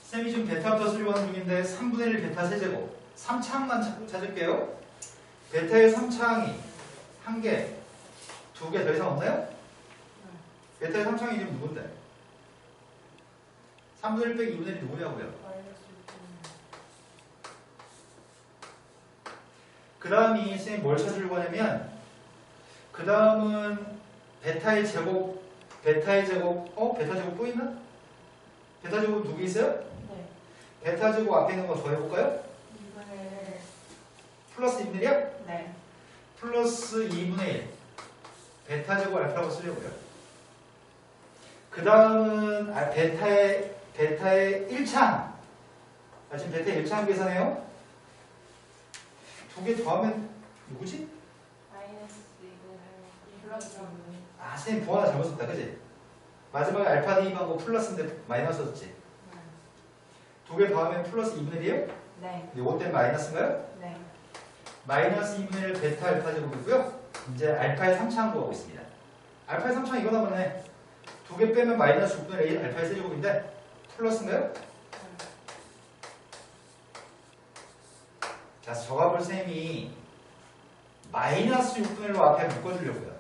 쌤이 지금 베타부터 쓰려고 하는 중인데 3분의 1 베타 세제곱 3차항만 찾을게요. 베타의 3차항이 1개, 2개 더 이상 없나요? 베타의 3차항이 지금 누군데? 3분의 1 빼기 2분의 1이 누구냐고요? 마이너스 6분의 그 다음이 선생님이 뭘 찾으려고 하냐면 그 다음은 베타 제곱 베타 제곱 또 있나? 베타 제곱 두 개 있어요? 네. 베타 제곱 앞에 있는 거 더해볼까요? 2분의 1. 플러스 2분의 1이야? 네. 플러스 2분의 1 베타 제곱 알파라고 쓰려고요. 그 다음은 베타의 1창 지금 베타의 1창 계산해요. 두 개 더하면 누구지? 마이너스 2분의 1. 플러스 2분의 1. 아 선생님 부 하나 잘못 썼다 그지? 마지막에 알파 대입한 거 플러스인데 마이너스 썼지. 두 개 더하면 플러스 2분의 1이에요? 네. 이거 때문에 마이너스인가요? 네. 마이너스 2분의 1 베타 알파 제곱이고요. 이제 알파의 3창 구하고 있습니다. 알파의 3창 이거다 보네. 두 개 빼면 마이너스 6분의 1 알파의 세제곱인데 플러스인가요? 자, 저값을 쌤이 마이너스 6분의 1로 앞에 묶어주려고요.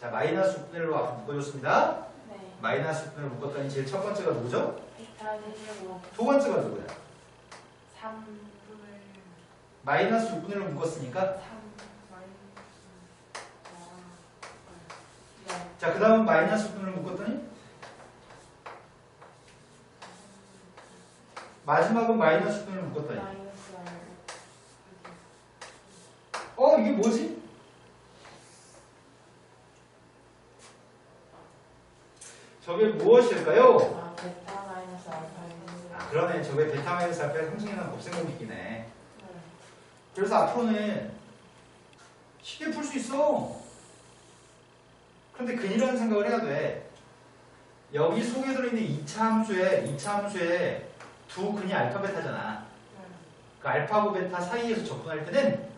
자, 마이너스 6분의 1로 앞에 묶어줬습니다. 네. 마이너스 6분의 1로 묶었더니 제일 첫 번째가 누구죠? 베타 세제곱 두 번째가 누구야? 3분의 마이너스 6분의 1로 묶었으니까 3 마이너스. 네. 자, 그 다음 마이너스 6분의 1로 묶었더니 마지막은 마이너스 6분의 1로 묶었더니 마이너스 이게 뭐지? 저게 무엇일까요? 아, 베타 마이너스 알파. 그러네. 저게 베타 마이너스 알파의 상승이라는 곱셈 공식이네. 네. 그래서 앞으로는 쉽게 풀 수 있어. 그런데 근이라는 생각을 해야 돼. 여기 속에 들어있는 2차 함수에 두 근이 알파 베타잖아. 그 알파하고 베타 사이에서 접근할 때는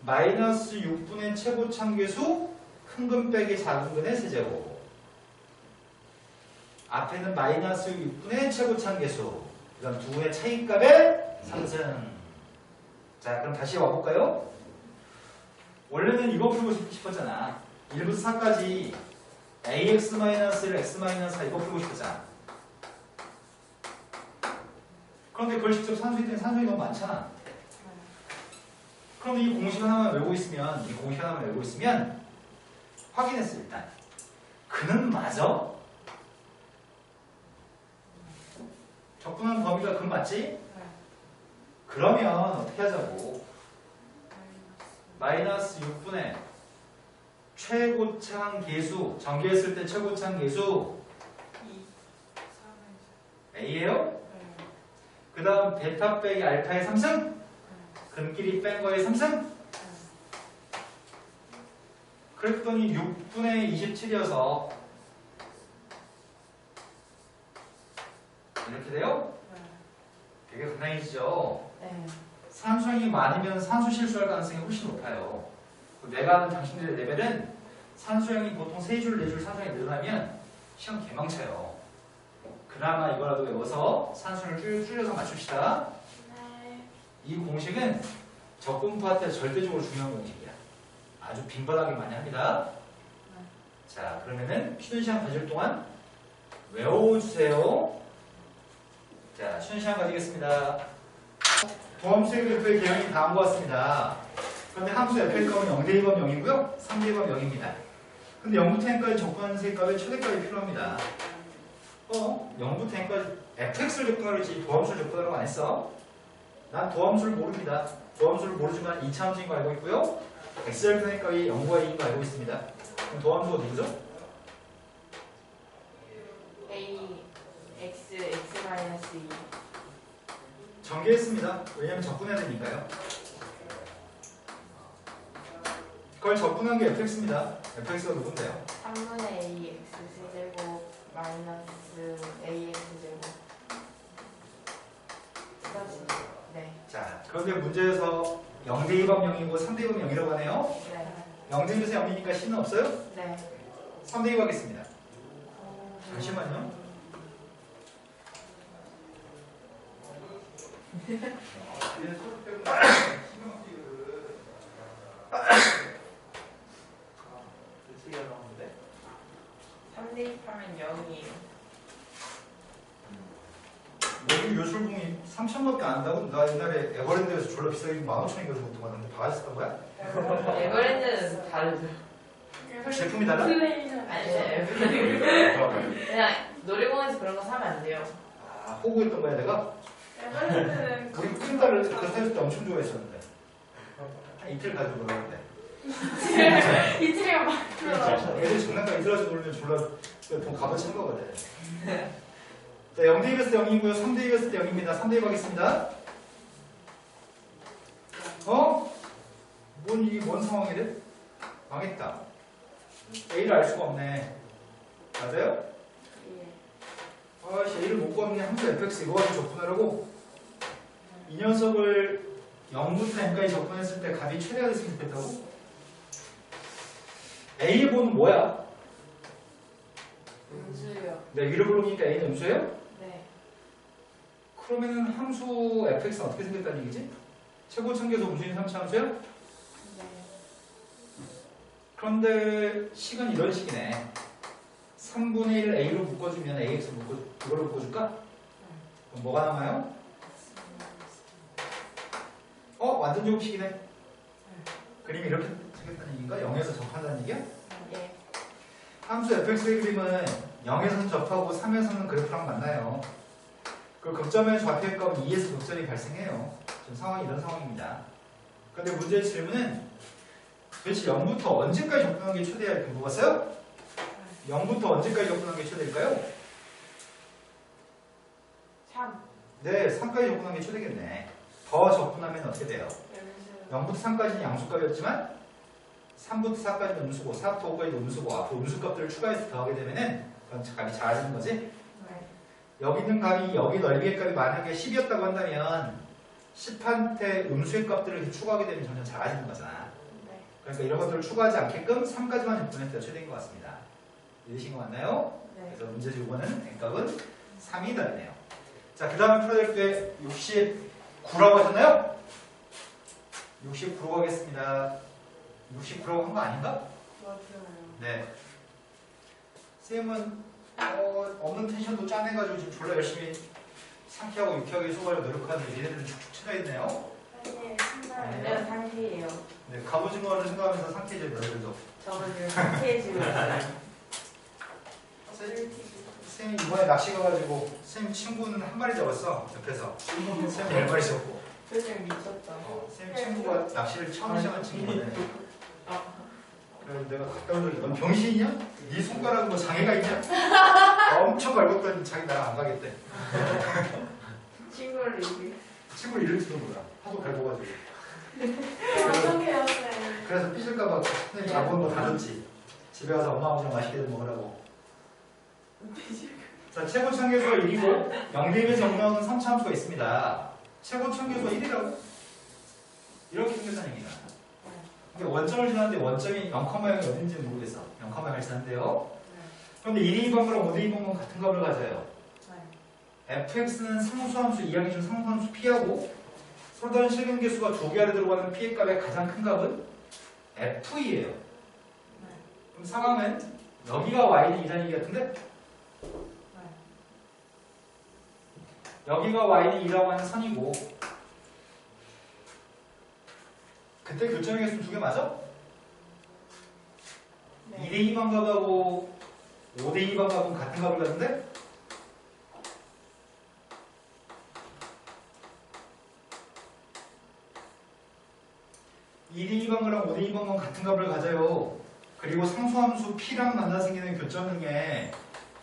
마이너스 6분의 최고창계수 큰 근 빼기 작은 근의 세제곱. 앞에는 마이너스 6분의 최고창계수. 그다음 두 근의 차이값의 상승. 자, 그럼 다시 와볼까요? 원래는 이거 풀고 싶었잖아. 1부터 4까지 ax-1을 x-4 이거 풀고 싶었잖아. 그런데 그걸 직접 산수했더니 산수이 너무 많잖아. 그럼 이 공식 하나만 외우고 있으면 확인했어. 일단 그는 맞아? 접근하는 범위가 근 맞지? 그러면 어떻게 하자고? 마이너스 6분의 최고창 계수, 전개했을 때 최고창 계수 2 A예요? 그 다음 베타 빼기 알파의 3승? 근끼리 뺀 거의 3승? 그랬더니 6분의 27이어서 이렇게 돼요? 되게 간단해지죠? 네. 산수형이 많으면 산수 실수할 가능성이 훨씬 높아요. 내가 아는 당신들의 레벨은 산수형이 보통 3줄, 4줄 산수형이 늘어나면 시험 개망쳐요. 그나마 이거라도 외워서 산수를 줄여서 맞춥시다. 네. 이 공식은 적분파 때 절대적으로 중요한 공식이야. 아주 빈번하게 많이 합니다. 자, 그러면은 쉬는 시간 가질 동안 외워주세요. 자, 쉬는 시간 가지겠습니다. 도함수의 F의 개형이 다음과 같습니다. 그런데 함수 F의 값은 0대1번 0이고요. 3대1번 0입니다. 근데 0부터 n까지 접근하는 세값의 최대값이 필요합니다. 0부터 n까지 fx를 접근하려지 도함수를 접근하라고 안 했어. 난 도함수를 모릅니다. 도함수를 모르지만 2차 함수인 거 알고 있고요. x를 편 값이 0과 2인 거 알고 있습니다. 그럼 도함수가 누구죠? A X X 마이너스 2. 전개했습니다. 왜냐면 접근해야 되니까요. 그걸 접근한 게 fx입니다. fx가 누군데요? 3분의 A X 세제곱 마이너스 A X 제곱. 플러스. 네. 자, 그런데 문제에서 0대2번 0이고 3대2번 0이라고 하네요. 네. 0대1에서 0이니까 C는 없어요? 네. 3대2 하겠습니다. 잠시만요. 삼 대입하면 0이에요. 요술봉이 3,000원밖에 안 한다고? 나 옛날에 에버랜드에서 졸라 비싸게 15,000원인가 주고 동안인데 봐왔었던 거야? 에버랜드는 다르죠. 제품이 달라? 플레이는 아니, 에버랜드. 그냥 놀이공원에서 그런 거 사면 안 돼요. 아, 호구했던 거야 내가? 에버랜드는 우리 큰 딸을 그 사줄 때 엄청 좋아했었는데 한 이틀 가지고 놀았는데 이틀이면 막 애들 장난감 이틀 가지고 놀면 졸라 돈 값어치 한 거거든. 자, 0대 2였을 때 0이고요 3대 2였을 때 0입니다. 3대 2 가겠습니다. 어? 뭔 상황이래? 망했다. A를 알 수가 없네. 맞아요? 아씨 A를 못 구하면 함수 fx 이거 가지고 접근하라고? 이 녀석을 0부터 n까지 접근했을 때 값이 최대가 됐으면 좋겠다고? A의 본은 뭐야? 음수요. 내가 위로 부르니까 A는 음수예요? 네. 그러면은 함수 fx는 어떻게 생겼다는 얘기지? 최고 참계수 음수인 3차 함수야? 네. 그런데 식은 이런 식이네. 3분의 1 A로 묶어주면 AX 이걸로 묶어줄까? 그럼 뭐가 남아요? 완전 제곱식이네. 그림이 이렇게 생겼다는 얘기인가? 0에서 접한다는 얘기야? 예. 함수 fx의 그림은 0에서는 접하고 3에서는 그래프랑 만나요. 그 극점의 좌표의 값은 2에서 극점이 발생해요. 지금 상황이 이런 상황입니다. 그런데 문제의 질문은 도대체 0부터 언제까지 접근하는 게 최대야? 이렇게 물어봤어요? 0부터 언제까지 접근하는 게 최대일까요? 3. 네, 3까지 접근하는 게 최대겠네. 더 접근하면 어떻게 돼요? 음수. 0부터 3까지는 양수값이었지만 3부터 4까지는 음수고 4부터 5까지도 음수고 앞으로 음수값들을 추가해서 더하게 되면은 그건 값이 작아지는 거지? 네. 여기 있는 값이 여기 넓이의 값이 만약에 10이었다고 한다면 10한테 음수의 값들을 이렇게 추가하게 되면 점점 작아지는 거잖아. 네. 그러니까 이런 것들을 추가하지 않게끔 3까지만 접근했을 때가 최대인 것 같습니다. 이해되신 거 맞나요? 네. 그래서 문제 주고는 n값은 3이 다르네요. 자, 그 다음에 풀어야 될 게 69라고 하셨나요? 69로 가겠습니다. 69라고 한 거 아닌가? 맞아요. 네. 쌤은 없는 텐션도 짜내가지고 지금 졸라 열심히 상쾌하고 유쾌하게 수고하려 노력하는데 얘네들은 축축 처져있네요. 아니 신나요. 내가 상쾌해요. 네, 갑오징어를 생각하면서 상쾌해져요, 너희들도. 저는 지금 상쾌해지고 있어요. 쌤이 이번에 낚시 가가지고 쌤 친구는 한 마리 잡았어, 옆에서. 쌤 10마리 잡고. 표정 미쳤다. 쌤 친구가 낚시를 처음 시작한 친구거든. 아. 그래서 내가 갔다 오더니 넌 병신이냐? 네 손가락은 뭐 장애가 있냐? 엄청 갈궜더니 자기 나랑 안 가겠대. 친구를 이기. 친구 이럴지도 몰라. 하도 갈궈가지고. 어떻게 해요, 쌤? 그래서 삐질까봐 선생님 자본 거 다 줬지. 집에 가서 엄마 아버지랑 맛있게 먹으라고. 자, 최고 참계수가 1이고 0대1의 정명은 3차 함수가 있습니다. 최고 참계수가 1이라고? 이렇게 생겼다는 얘기다. 근데 원점을 지났는데 원점이 0,0이 어딘지는 모르겠어. 0,0을 지났는데요. 그런데 1의 2번거랑 5대 2번건 같은 값을 가져요. fx는 상수함수, 이항이 준 상수함수 p하고 서로 다른 실근계수가 두 개 아래 들어가는 p의 값의 가장 큰 값은 f이에요. 그럼 상황은 여기가 y는 2라는 얘기 같은데? 여기가 y는 2라고 하는 선이고 그때 교점의 개수는 두 개 맞아? 네. 2대 2번 값하고 5대 2번 값은 같은 값을 가는데? (2대 2번거랑 5대 2번건) 같은 값을 가져요. 그리고 상수함수 p랑 만나 생기는 교점 중에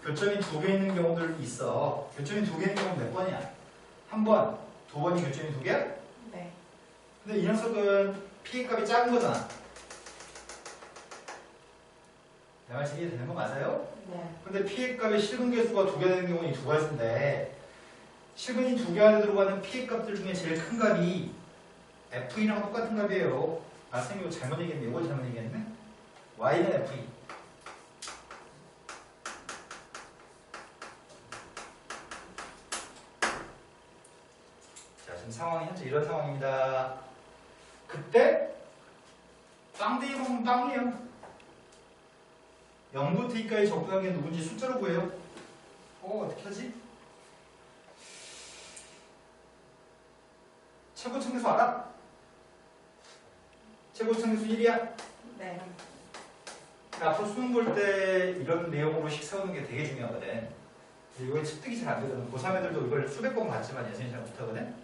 교점이 두 개 있는 경우들 있어. 교점이 두 개 있는 경우는 몇 번이야? 한 번, 두 번이 교점이 두 개야? 네. 근데 이 녀석은 p의 값이 작은 거잖아. 내 말 이해되는 거 맞아요? 네. 근데 p의 값의 실근계수가 두 개 되는 경우는 이 두 가지인데 실근이 두 개 안에 들어가는 p의 값들 중에 제일 큰 값이 F이랑 똑같은 값이에요. 아, 선생님 이거 잘못 얘기했네. 이거 잘못 얘기했네. Y는 F2. 자, 지금 상황이 현재 이런 상황입니다. 그때 빵대이 먹으면 빵이에요. 0부터 2까지 접근한 게 누군지 숫자로 구해요. 어떻게 하지? 최고층계수 알아? 최고층계수 1이야? 네. 앞으로 수능 볼 때 이런 내용으로식 세우는 게 되게 중요하거든. 이거 습득이 잘 안 되거든. 고3 애들도 이걸 수백 번 봤지만 예전에 잘 못하거든.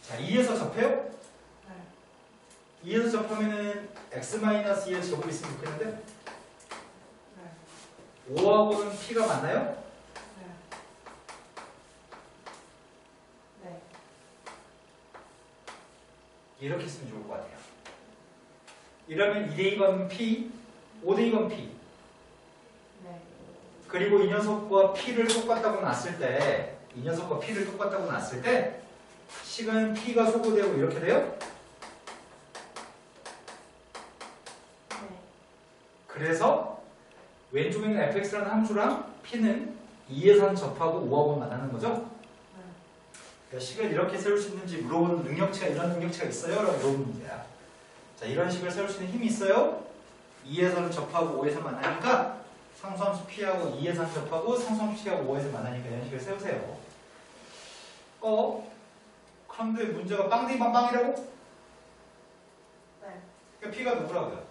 자, 2에서 접해요? 네. 2에서 접하면은 x-2의 제곱이 있으면 좋겠는데? 네. 5하고는 p가 맞나요? 네. 네. 이렇게 쓰면 좋을 것 같아요. 이러면 2대2번 p, 5대2번 p. 네. 그리고 이 녀석과 p를 똑같다고 놨을 때, 이 녀석과 p를 똑같다고 놨을 때, 식은 p가 소거되고 이렇게 돼요? 네. 그래서 왼쪽에 있는 fx라는 함수랑 p는 2에서 접하고 5하고 만나는 거죠? 그러니까 식을 이렇게 세울 수 있는지 물어보는 능력치가 이런 능력치가 있어요? 라고 물어보는 문제야. 자, 이런 식을 세울 수 있는 힘이 있어요? 2에서는 접하고 5에서 만나니까 상수함수 p하고 2에서 접하고 상수함수 p하고 5에서 만나니까 이런 식을 세우세요. 그런데 문제가 빵디만 빵이라고? 네. 그러니까 p가 누구라고요?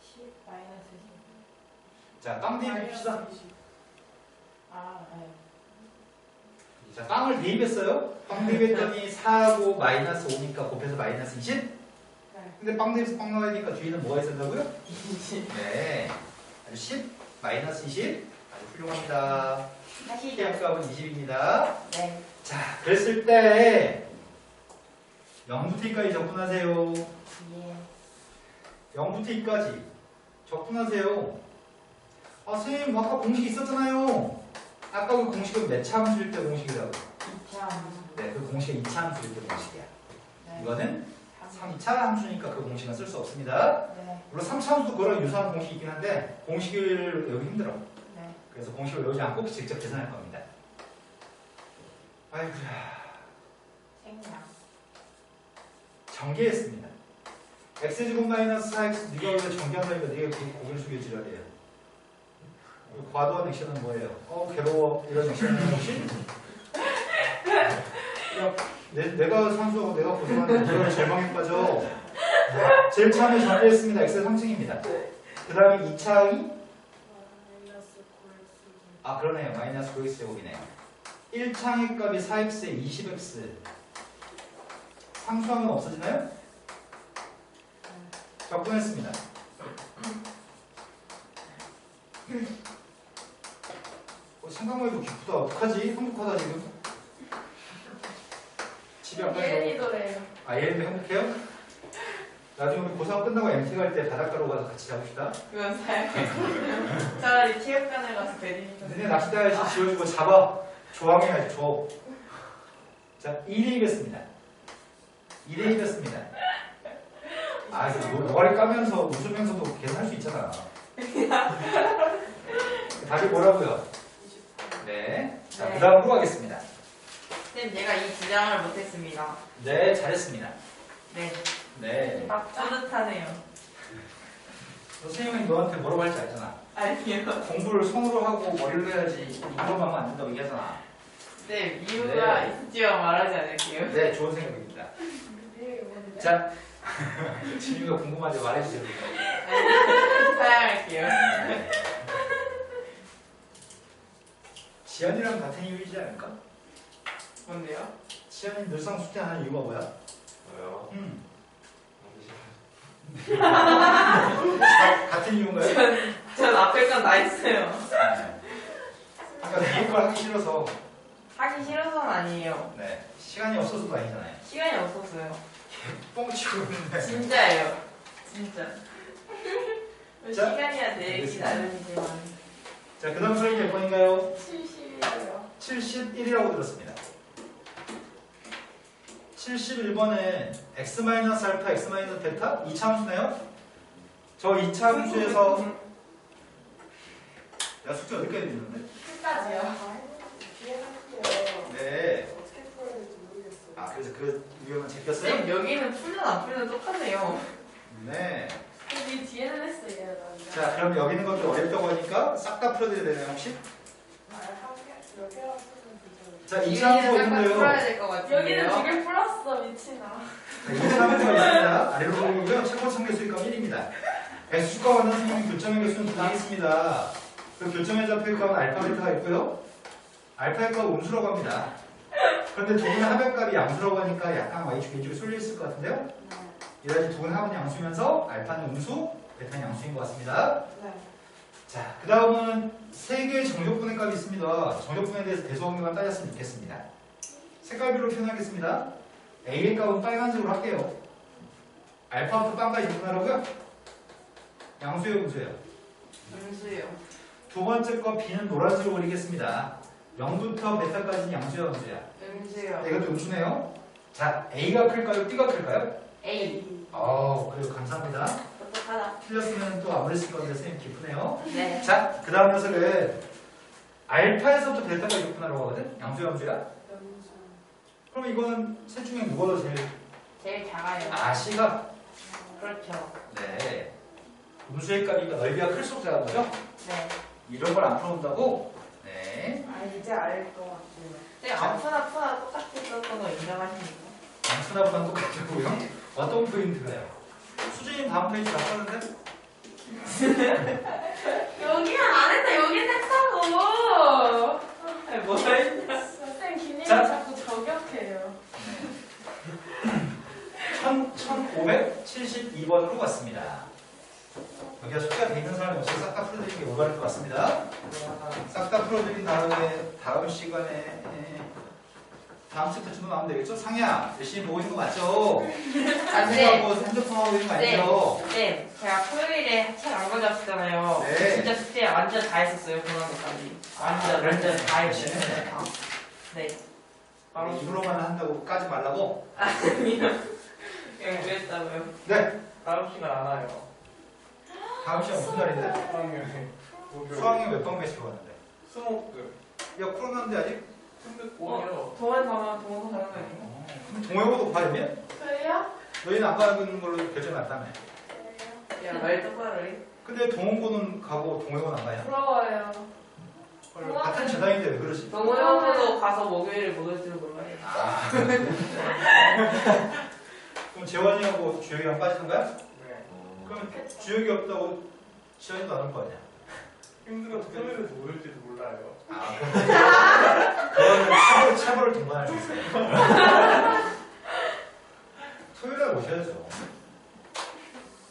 10 마이너스 10. 자, 빵 대입합시다. 아, 네. 자, 빵을 대입했어요. 빵 대입했더니 4하고 마이너스 5니까 곱해서 마이너스 20? 네. 근데 빵 대입해서 빵 나가니까 뒤에는 뭐가 있어야 된다고요? 20. 네. 아주 10, 마이너스 20. 아주 훌륭합니다. 하시죠. P값은 20입니다. 네. 자, 그랬을 때 0부터 2까지 접근하세요. 예. 0부터 2까지 접근하세요. 아, 선생님 아까 공식 있었잖아요. 아까 그 공식은 몇 차 함수일 때 공식이라고? 2차. 네, 그 공식은 2차 함수일 때 공식이야. 네. 이거는 3차 함수니까 그 공식은 쓸 수 없습니다. 네. 물론 3차 함수도 그거랑 유사한 공식이 있긴 한데 공식을 외우기 힘들어. 네. 그래서 공식을 외우지 않고 직접 계산할 겁니다. 아이고야. 생략. 전개했습니다. x제곱 마이너스 4x 네가 왜 전개한다니까 네가 고개를 숙여 지랄이에요. 과도한 액션은 뭐예요? 괴로워. 이런 액션은 혹시? 야, 내가 산수하고 내가 고생하는데 네가 절망에 빠져. 제일 처음에 전개했습니다. x의 3층입니다. 그 다음에 2차이 그러네요. 마이너스 9x 제곱이네요. 1창의 값이 4x에 20x. 상수하면 없어지나요? 접근했습니다. 생각만 해도 기쁘다. 어떡하지? 행복하다 지금. 집에 안 가서 예은이도래요. 얘네도 행복해요? 나중에 우리 고3 끝나고 MT 갈 때 바닷가로 가서 같이 잡읍시다. 그건 사요. 차라리 체육관에 가서 배드민턴. 너네 낚싯대 아저씨 지워주고 잡아. 조항해야지, 조. 자, 2대입했습니다. 2대입했습니다. 노가리 까면서 웃으면서도 계산할 수 있잖아. 답이 뭐라고요? 네. 자, 네. 그 다음으로 가겠습니다. 쌤, 제가 이 주장을 못했습니다. 네, 잘했습니다. 네. 네. 뿌듯하네요. 선생님이 너한테 뭐라고 할지 알잖아. 아니요. 공부를 손으로 하고 머리로 해야지 이거만 하면 안 된다고 얘기하잖아. 네, 이유가 네. 있을지만 말하지 않을게요. 네, 좋은 생각입니다. 자, 지민이가 궁금한데 말해주세요. 사양할게요. 지연이랑 같은 이유이지 않을까? 뭔데요? 지연이 늘상 숙제하는 이유가 뭐야? 왜요? 같은 이유인가요? 전 앞에 건 다 했어요. 그러니까 뒤에 걸 하기 싫어서. 하기 싫어서는 아니에요. 네, 시간이 없어서도 아니잖아요. 시간이 없었어요. 뻥치고 있는데. 진짜예요. 진짜. 자, 시간이야 내 얘기 알겠습니다. 나름이지만. 자, 그 다음 수학이 몇 번인가요? 70이에요. 71이라고 들었습니다. 71번은 x-알파, x-베타? 2차 함수네요? 저 2차 함수에서 야, 숙제 어디까지 있는데? 끝까지요. 뒤에 할게요. 네. 어떻게 풀어야 될지 모르겠어요. 그래서 그 유형은 제꼈어요? 쌤 여기는 풀면 안 풀면 똑같네요. 네. 근데 뒤에는 했어요. 나. 자, 그럼 여기 있는 것도 어렵다고 하니까 싹 다 풀어드려야 되나요, 혹시? 몇 개나 쓰면 되죠. 자, 2차 함수가 약간 있는데요. 풀어야 될 것 같은데요. 여기는 두 개 플러스 미친아. 자, 2차 함수가 있습니다. 아래로 보고요. 최고 참교수익값 1입니다. x축과 관한 성분 교점의 개수는 2개 있습니다. 그 교점의 좌표의 값은 알파, 베타가 있고요. 알파의 값은 음수라고 합니다. 그런데 두 분의 합의값이 양수라고 하니까 약간 y축, y축이 쏠려 있을 것 같은데요. 이래야지 두 분의 합은 양수면서 알파는 음수, 베타는 양수인 것 같습니다. 네. 자, 그 다음은 세 개의 정적분의 값이 있습니다. 정적분에 대해서 대소각률만 따졌으면 좋겠습니다. 색깔별로 표현하겠습니다. A의 값은 빨간색으로 할게요. 알파부터 빵까지 구분하라고요? 양수예요, 음수예요? 음수요. 두 번째 거 B는 노란색으로 그리겠습니다. 0부터 베타까지는 양수야, 음수야? 음수요. 이것도 음수네요. 자, A가 클까요? B가 클까요? A. 그래요. 감사합니다. 똑똑하다. 틀렸으면 또 아무리 쓸 건데 선생님 기쁘네요. 네. 자, 그 다음 녀석은 알파에서부터 베타까지 구분하라고 하거든? 양수야, 음수야? 그럼 이거는 셋 중에 누가 더 제일 작아요. C가? 그렇죠. 네. 음수의 값이 넓이가 클수록 작은 거죠? 네. 이런 걸 안 풀어온다고? 네. 아 이제 알 것 같아요. 네, 아프나 똑같이 썼던 거 인정하십니까? 양수나보다 똑같고요. 어떤 포인트가요? 수진이 다음 페이지 다 썼는데? 여기는 안 했다. 여긴 했다고. 뭐 했냐? 선생님 기님이 자. 자꾸 저격해요. 1572번으로 갔습니다. 여기가 숫자가 돼 있는 사람이 없어서 싹 다 풀어드리는 게 올바를 것 같습니다. 싹 다 풀어드린 다음에 다음 시간에 다음 챕터쯤도 나오면 되겠죠? 상야 열심히 보고 있는 거 맞죠? 딴 생각하고 핸드폰 하고 있는 거 아니죠? 네. 제가 토요일에 책 안 가져왔잖아요. 네. 진짜 숙제 완전 다 했었어요. 그런 것까지. 완전 다 했어요. 다. 네. 바로 입으로만 한다고 까지 말라고? 아니요. 그냥 그랬다고요. 네. 다음 시간 안 와요. 다음 시간 무슨 날인데? 수학여행. 수학여행 몇번 매치고 갔는데? 수목금. 야 코로나인데 아직? 근데 오히려 동원 가면 동원 가는 거 아니에요? 그럼 동호회도 과연이야? 저희요? 너희는 안 가는 걸로 결정났다며. 저희요? 야, 말 똑바로 해. 근데 동호고는 가고 동호회는 안 가냐? 부러워요. 같은 재단인데 왜 그러지? 동호회도 가서 목요일에 못 올 줄 몰라요. 아. 그럼 재환이하고 주혁이랑 빠지는 거야? 네. 그럼 주혁이 없다고 지환이도 안 올 거 아니야? 힘들어서 토요일에 못 올지도 몰라요. 아, 그거는 차벌을 동반할 수 있어요. 토요일에 오셔야죠.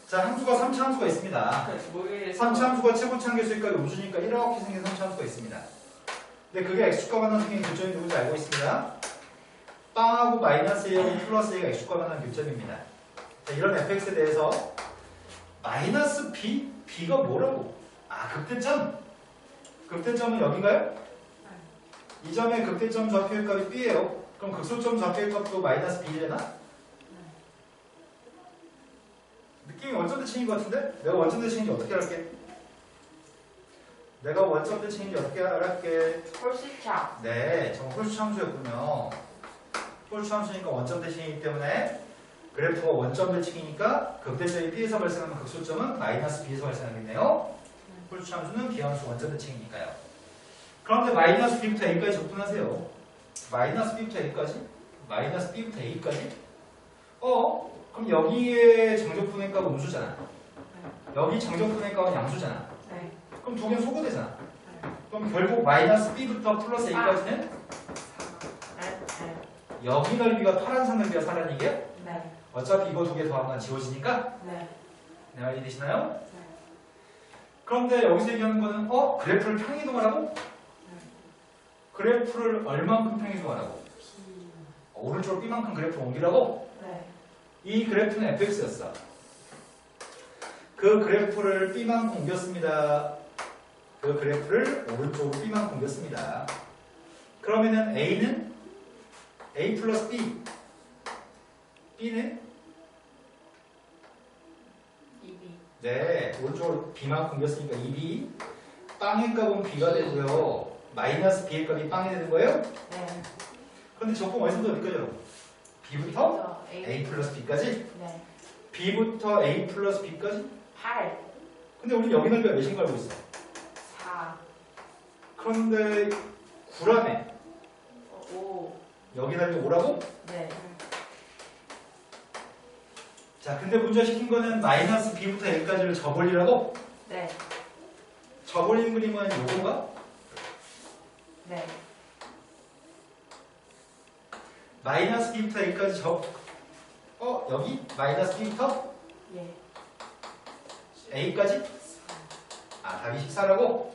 자, 함수가 3차 함수가 있습니다. 목요일에 3차 함수가 최고차 함수니까 음수니까 이렇게 생긴 3차 함수가 있습니다. 근데 그게 x축과 관한 생긴 교점이 누군지 알고 있습니다. 빵하고 마이너스 A하고 플러스 A가 x축과 관한 교점입니다. 자, 이런 fx에 대해서 마이너스 b, b가 뭐라고? 아, 극대점? 극대점은 여긴가요? 이 점의 극대점 좌표의 값이 b예요. 그럼 극소점 좌표의 값도 마이너스 b잖아? 느낌이 원점 대칭인 것 같은데? 내가 원점 대칭인지 어떻게 할게? 내가 원점 대칭인지 어떻게 할게? 홀수차. 네, 정말 홀수 함수였군요. 홀수 함수니까 원점 대칭이기 때문에 그래프가 원점 대칭이니까 극대점이 B에서 발생하면 극소점은 마이너스 B에서 발생하겠네요. 홀수 함수는 비함수 원점 대칭이니까요. 그런데 마이너스 B부터 A까지 접근하세요. 마이너스 B부터 A까지? 마이너스 B부터 A까지? 그럼 여기에 정적분의 값은 음수잖아. 여기 정적분의 값은 양수잖아. 네. 그럼 두 개는 소거되잖아. 그럼 결국 마이너스 B부터 플러스 A까지는 네. 여기 넓이가 파란색 넓이가 사라는 얘기야? 네. 어차피 이거 두 개 더하면 건 지워지니까? 네. 내 말이 되시나요? 네. 그런데 여기서 얘기하는 거는 그래프를 평이동하라고? 그래프를 얼만큼 평이동하라고? 오른쪽으로 B만큼 그래프를 옮기라고? 네. 이 그래프는 fx였어. 그 그래프를 B만큼 옮겼습니다. 그 그래프를 오른쪽으로 B만큼 옮겼습니다. 그러면은 A는 A 플러스 B, B는 네, 오른쪽으로 B만큼 옮겼으니까 2B. 빵의 값은 B가 되고요. 마이너스 B의 값이 빵이 되는 거예요? 네. 그런데 적분 어디서부터 어디까지 여러분? B부터 저 A 플러스 B까지? 네. B부터 A 플러스 B까지? 8. 근데 우리 여기 넓이가 몇인 거 알고 있어? 4. 그런데 9라며. 여기다 이제 5라고? 네. 자, 근데 문제 시킨 거는 마이너스 b부터 a까지를 접올리라고? 네. 접올린 그림은 요건가? 네. 마이너스 b부터 a까지 여기? 마이너스 b부터 예. a까지? 아, 답이 14라고?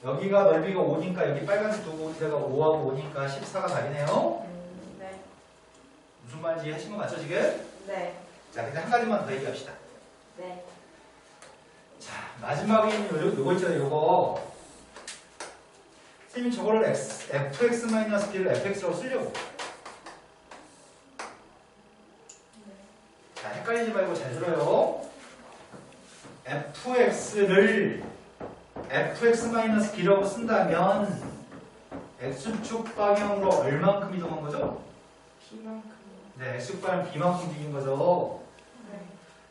여기가 넓이가 5니까 여기 빨간색 두고 데가 5하고 5니까 14가 답이네요. 네. 무슨 말인지 하신 거 맞죠 지금? 네. 자, 근데 한 가지만 더 얘기합시다. 네. 자, 마지막에 요거 있잖아요, 요거. 선생님이 저거를 fx-b를 fx라고 쓰려고. 자, 헷갈리지 말고 잘 들어요. fx를 fx-b라고 쓴다면 x축 방향으로 얼만큼 이동한 거죠? 비만큼. 네, x축 방향 b만큼 움직인 거죠. 네.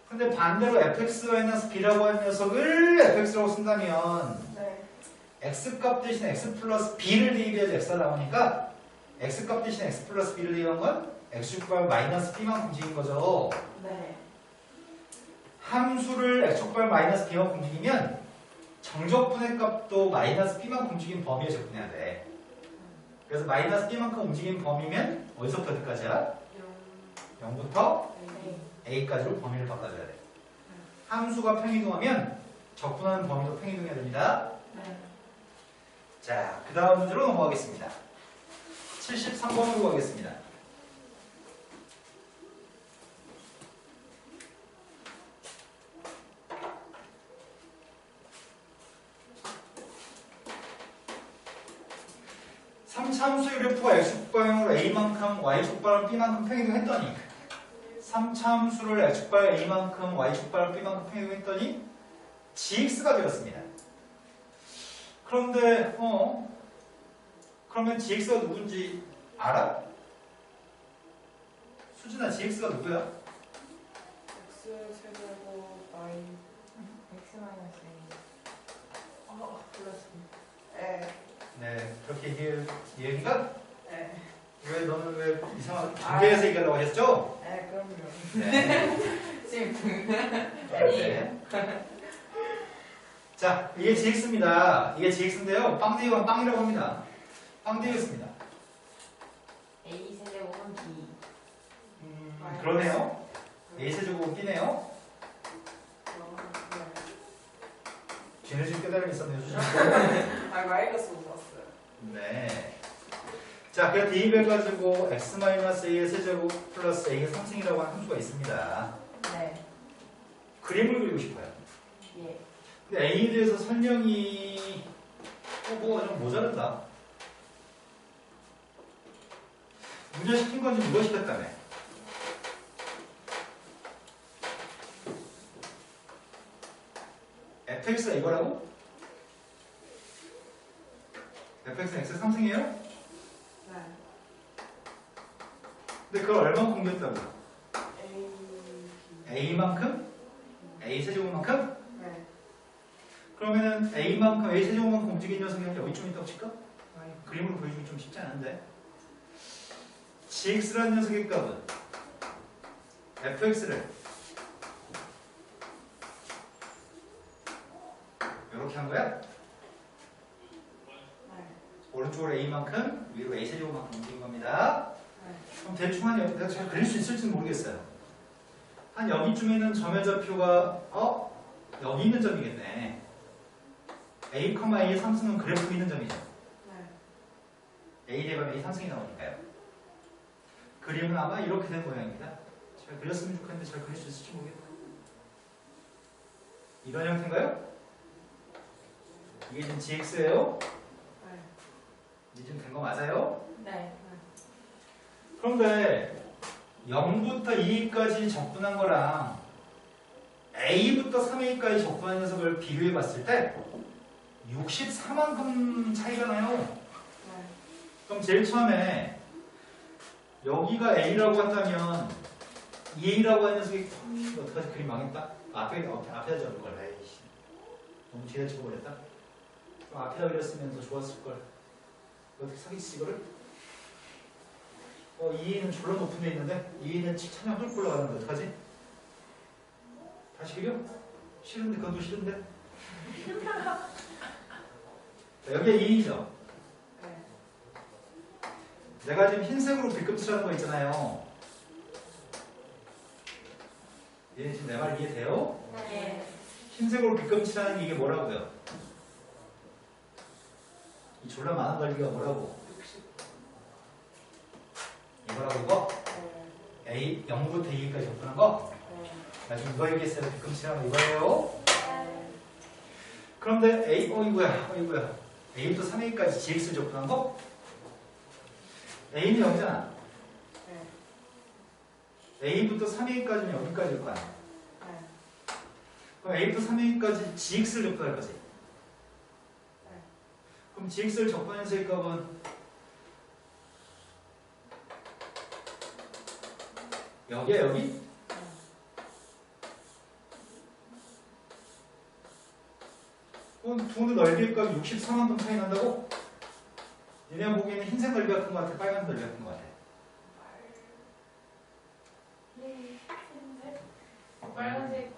근데 반대로 fx-b라고 한 녀석을 fx라고 쓴다면 네. x값 대신 x 플러스 b를 대입해야지 x가 나오니까 x값 대신 x 플러스 b를 대입한 건 x축 방향 마이너스 b만큼 움직인 거죠. 네. 함수를 x축 방향 마이너스 b만큼 움직이면 정적분의 값도 마이너스 b만큼 움직인 범위에 적분해야 돼. 그래서 마이너스 b만큼 움직인 범위면 어디서부터 어디까지야? 0부터 네. a까지로 범위를 바꿔줘야 돼. 함수가 평이동하면 적분하는 범위도 평이동해야 됩니다. 네. 자, 그 다음 문제로 넘어가겠습니다. 73번으로 가겠습니다. 삼차함수의 그래프가 x축 방향으로 a만큼 y축 방향 b만큼 평이동했더니 3차함수를 x축 방향 a만큼 y축 방향 b만큼 평이동했더니 gx가 되었습니다. 그런데 그러면 gx가 누군지 알아? 수진아, gx가 누구야? X 세제곱 Y. X 마이너스 불렀습니다. 네. 네, 그렇게 얘기가 네. 왜 너는 왜 이상하게 중계해서 얘기하려고 하셨죠? 네, 그럼요. 네. 쌤. 네. 자, 이게 gx입니다. 이게 gx인데요. 빵대기가 빵이라고 합니다. 빵대기였습니다. A 세제곱은 B. 그러네요. a세제곱 b네요. 쟤네 집 깨달음이 있었네요. 마이너스 못 봤어요. 네. 자, 그래서 대입해가지고 x-a의 세제곱 플러스 a의 3승이라고 하는 함수가 있습니다. 네. 그림을 그리고 싶어요. 예. 근데 a에 대해서 설명이 뭐가 좀 모자란다. 문제 시킨 건지 누가 시켰다며? fx가 이거라고? fx는 x 3승이에요? 네. 근데 그걸 얼마큼 공개했다고? A, B. a만큼? a 세제곱만큼? 네. 그러면은 a만큼 a 세제곱만큼 움직인 녀석이 한 여기쯤 있다고 칠까? 그림으로 보여주기 좀 쉽지 않은데. gx라는 녀석의 값은 fx를 이렇게 한 거야? 네. 오른쪽으로 a만큼, 위로 a 세제곱만큼 움직인 겁니다. 네. 그럼 대충 한 내가 잘 그릴 수 있을지는 모르겠어요. 한 여기쯤에는 점의 좌표가 여기 있는 점이겠네. a, a의 3승은 그래프 있는 점이죠. 네. a 대면 a 3승이 나오니까요. 그림은 아마 이렇게 된 모양입니다. 잘 그렸으면 좋겠는데 잘 그릴 수 있을지 모르겠다. 이런 형태인가요? 이게 지금 gx예요? 네. 이제 좀 된 거 맞아요? 네. 그런데 0부터 2까지 접근한 거랑 a부터 3a까지 접근한 녀석을 비교해 봤을 때 64만큼 차이가 나요. 네. 그럼 제일 처음에 여기가 a라고 한다면 2a라고 하는 녀석이 어떡하지? 그림 망했다? 앞에다 적을 걸. 에이씨. 너무 뒤에 찍어버렸다. 좀 앞에다 그렸으면 더 좋았을 걸. 어떻게 사기치지 이거를? 2A는 졸라 높은 데 있는데 2A는 찬양 뚫고 올라가는데 어떡하지? 다시 그려? 싫은데 그것도 싫은데? 자, 여기가 2A죠? 네. 내가 지금 흰색으로 뒤꿈치라는 거 있잖아요. 얘 지금 내 말 이해돼요? 네. 흰색으로 뒤꿈치라는 게 이게 뭐라고요? 이 졸라 많은 관리가 뭐라고? 이거라고 이거? A 0부터 2까지 접근한 거? 나 지금 이거 얘기했어요. 뒤꿈치라는 거 이거예요. 그런데 A 이거야. A부터 3A까지 GX를 접근한 거? A는 여기잖아. A부터 3A까지는 여기까지일 거 아니야. 그럼 A부터 3A까지 GX를 접근할 거지. 그럼 GX를 접근해서의 값은 여기야 여기? 그럼 두 넓이의 값이 64만큼 차이 난다고? 얘네가 보기에는 흰색 넓이가 큰 것 같아? 빨간 넓이가 큰 것 같아? 빨간색.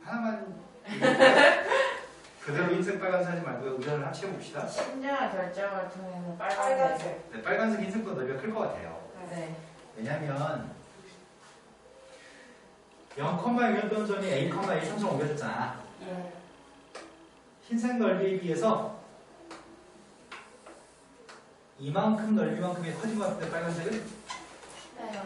하나만 그대로 흰색 빨간색 하지 말고 의견을 합치해 봅시다. 신중한 결정을 통해서 빨간색. 빨간색. 네, 빨간색 흰색보다 넓이가 클 것 같아요. 네. 왜냐면 0,1던 점이 A, 1,3점 옮겨졌잖아. 예. 흰색 넓이에 비해서 이만큼 넓이만큼이 커진 것 같은데 빨간색은? 네.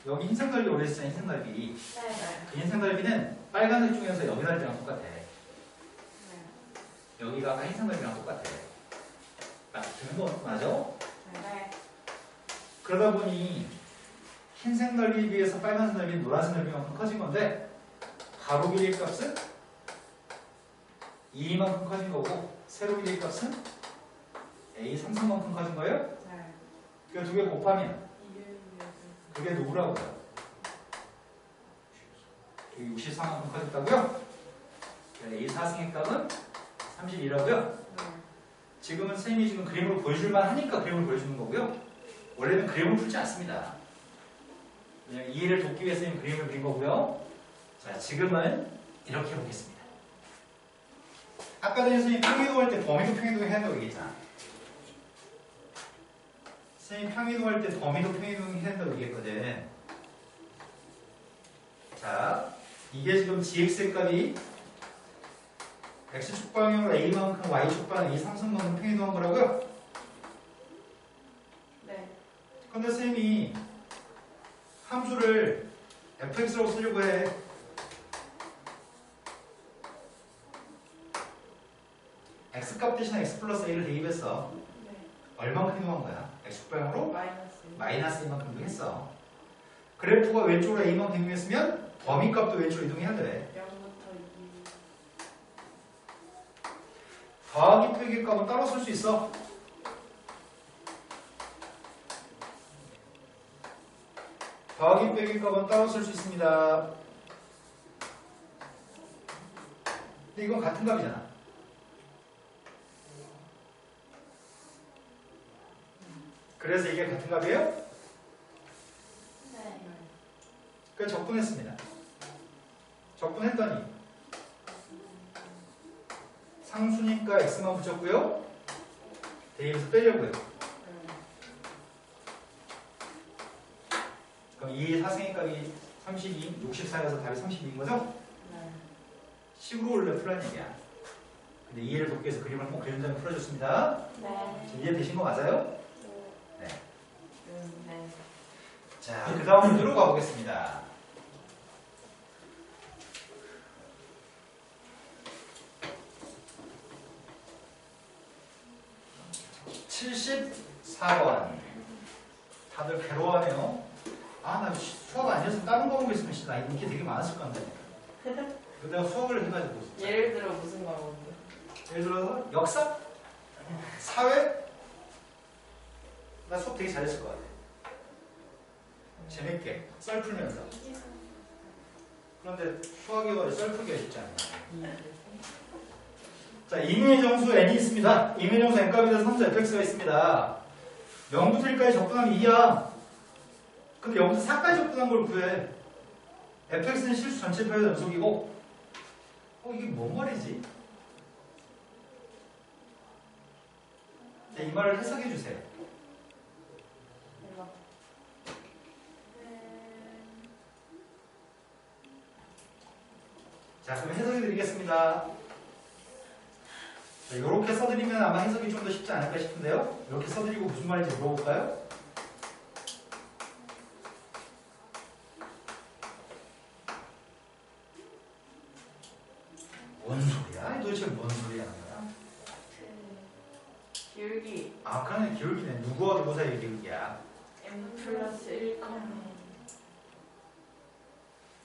여기 흰색 넓이 올렸잖아. 흰색 넓이. 네. 그 흰색 넓이는 빨간색 중에서 여기 넓이랑 똑같아. 여기가 아까 흰색 넓이랑 똑같아. 되는 거 맞아? 네. 그러다 보니 흰색 넓이에 비해서 빨간색 넓이는 노란색 넓이만큼 커진 건데 가로 길이의 값은 2만큼 커진 거고 세로 길이의 값은 A 3승만큼 커진 거예요? 그 두 개 곱하면 그게 누구라고요? 64만큼 커졌다고요? A 4승의 값은 32라고요? 지금은 선생님이 지금 그림으로 보여줄만 하니까 그림을 보여주는 거고요. 원래는 그림을 풀지 않습니다. 그냥 이해를 돕기 위해서 그림을 그린 거고요. 자, 지금은 이렇게 해보겠습니다. 아까 전에 선생님 평이동할 때 범위도 평이동 해야 된다고 얘기했잖아. 선생님 평이동할 때 범위도 평이동 해야 된다고 얘기했거든. 자, 이게 지금 gx의 값이 x축 방향으로 a만큼 y축 방향 a 3승만큼 평이동한 거라고요? 네. 근데 선생님이 함수를 fx라고 쓰려고 해. x값 대신에 x 플러스 a를 대입했어. 네. 얼만큼 이동한 거야? x축 방향으로 마이너스. 마이너스 2만큼 이동했어. 그래프가 왼쪽으로 a만큼 이동했으면 범위값도 왼쪽으로 이동해야 돼. 0부터 2. 더하기 빼기 값은 따로 쓸 수 있어. 더하기 빼기 값은 따로 쓸 수 있습니다. 근데 이건 같은 값이잖아. 그래서 이게 같은 값이에요? 네. 그래서 적분했습니다. 적분했더니 상수니까 x만 붙였고요. 대입해서 빼려고요. 그럼 2의 사승의 값이 32, 64여서 답이 32인 거죠? 식으로 원래 풀라는 얘기야. 근데 이해를 돕기 위해서 그림을 한번 그린 다음에 풀어줬습니다. 네. 지금 이해되신 거 맞아요? 네. 네. 자, 그 다음 문제로 가보겠습니다. (74번) 다들 괴로워하네요. 아, 나 수학 아니었으면 다른 거 보고 있으면 나 인기 되게 많았을 건데. 내가 수학을 해가지고. 예를 들어 무슨 과목인데? 예를 들어서 역사? 사회? 나 수업 되게 잘했을 것 같아. 재밌게 썰 풀면서. 그런데 수학이 어려 썰 풀기가 쉽지 않나. 자, 임의의 정수 n이 있습니다. 임의의 정수 n값에 대해서 함수 fx가 있습니다. 0부터 1까지 접근하면 2야. 근데 0부터 4까지 접근한 걸 구해. fx는 실수 전체 표의 연속이고, 이게 뭔 말이지? 자, 이 말을 해석해 주세요. 이거. 자, 그럼 해석해 드리겠습니다. 자, 이렇게 써드리면 아마 해석이 좀 더 쉽지 않을까 싶은데요. 이렇게 써드리고 무슨 말인지 물어볼까요? 뭔 소리야? 도대체 뭔 소리야? 기울기 아, 그러네. 기울기네. 누구와 누구 사이의 기울기야? m 플러스 1,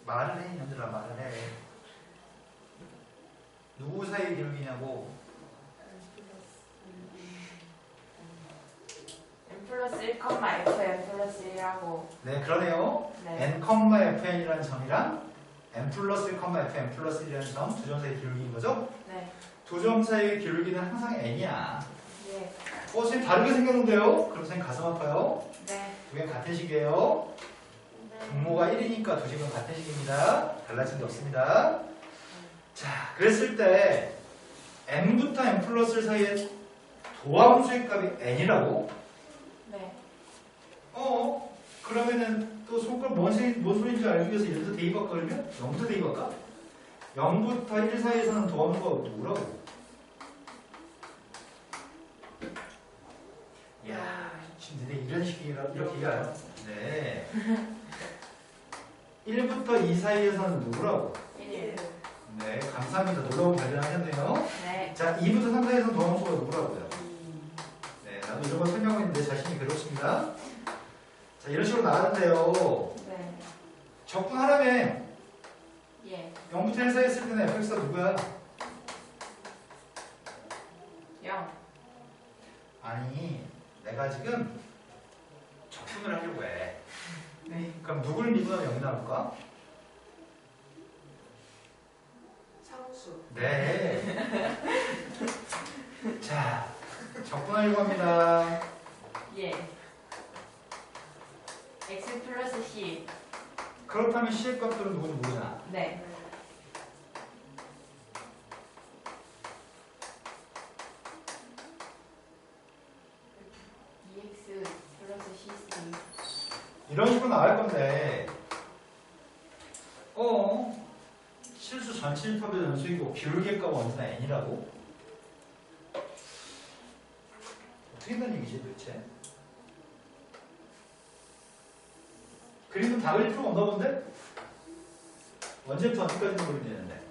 말을 해, 얘들아, 말을 해. 누구 사이의 기울기냐고. m 플러스 1, f m 플러스 1하고 네, 그러네요. 네. n, fn이라는 점이랑 n 플러스 1, f, n 플러스 1이라는 점, 두 점 사이의 기울기인 거죠? 네. 두 점 사이의 기울기는 항상 n이야. 예. 선생님 다르게 생겼는데요? 그럼 선생님 가슴 아파요? 네. 두 개는 같은 식이에요. 네. 분모가 1이니까 두 식은 같은 식입니다. 달라진 게 없습니다. 자, 그랬을 때 n부터 n 플러스 1 사이의 도함수의 값이 n이라고? 네. 그러면은 또 손가락 뭔 소리인지 알기 위해서 1부터 대입할까 그러면? 0부터 대입할까? 0부터 1 사이에서는 도함수가 누구라고? 이야, 지금 너네 이런 식이라 이렇게 얘기해요. 네. 1부터 2 사이에서는 누구라고? 1. 네, 감사합니다. 놀라운 발견하셨네요. 네. 자, 2부터 3 사이에서는 도함수가 누구라고요? 네, 나도 이런 걸 설명하고 있는데 자신이 괴롭습니다. 자, 이런 식으로 나왔는데요. 네. 적분하라며. 예. 0부터 1 사이에 쓸 때는 fx가 누구야? 0. 아니, 내가 지금 적분을 하려고 해. 네, 그럼 누구를 미분하면 0이 나올까? 상수. 네. 자, 적분하려고 합니다. 예. x 플러스 c. 그렇다면 c의 값들은 누군지 모르잖아. 네. EX 플러스 CC. 이런 식으로 나갈 건데, 실수 전체 일합의 연속이고 기울기의 값은 언제나 n이라고? 어떻게 된다는 얘기지 도대체? 그림은 다 그릴 필요가 없나 본데? 언제부터 언제까지만 그리면 되는데?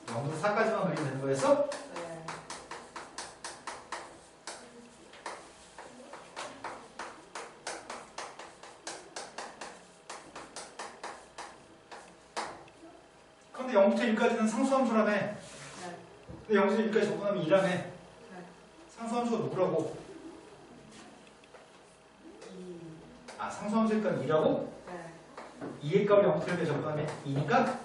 0부터 4까지만 그리면 되는 거였어? 네. 그런데 0부터 1까지는 상수함수라며. 네. 근데 0부터 1까지 접근하면 2라며. 상수함수가 누구라고? 아, 상수함수의 값 2라고? 네. 2의 값이 0부터 1까지 접근하면 2니까?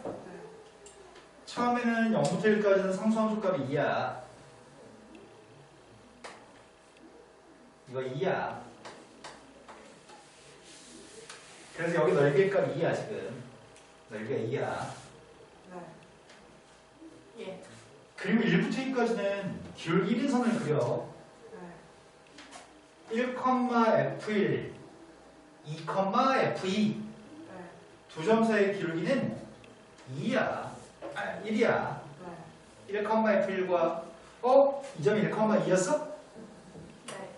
처음에는 0부터 1까지는 상수함수 값이 2야. 이거 2야. 그래서 여기 넓이의 값이 2야 지금. 넓이가 2야. 예. 그리고 1부터 2까지는 기울기 1인선을 그려. 1,f1, 2,f2 두 점 사이의 기울기는 2야. 1이야. 1,f1과 이 점이 1,2였어? 네.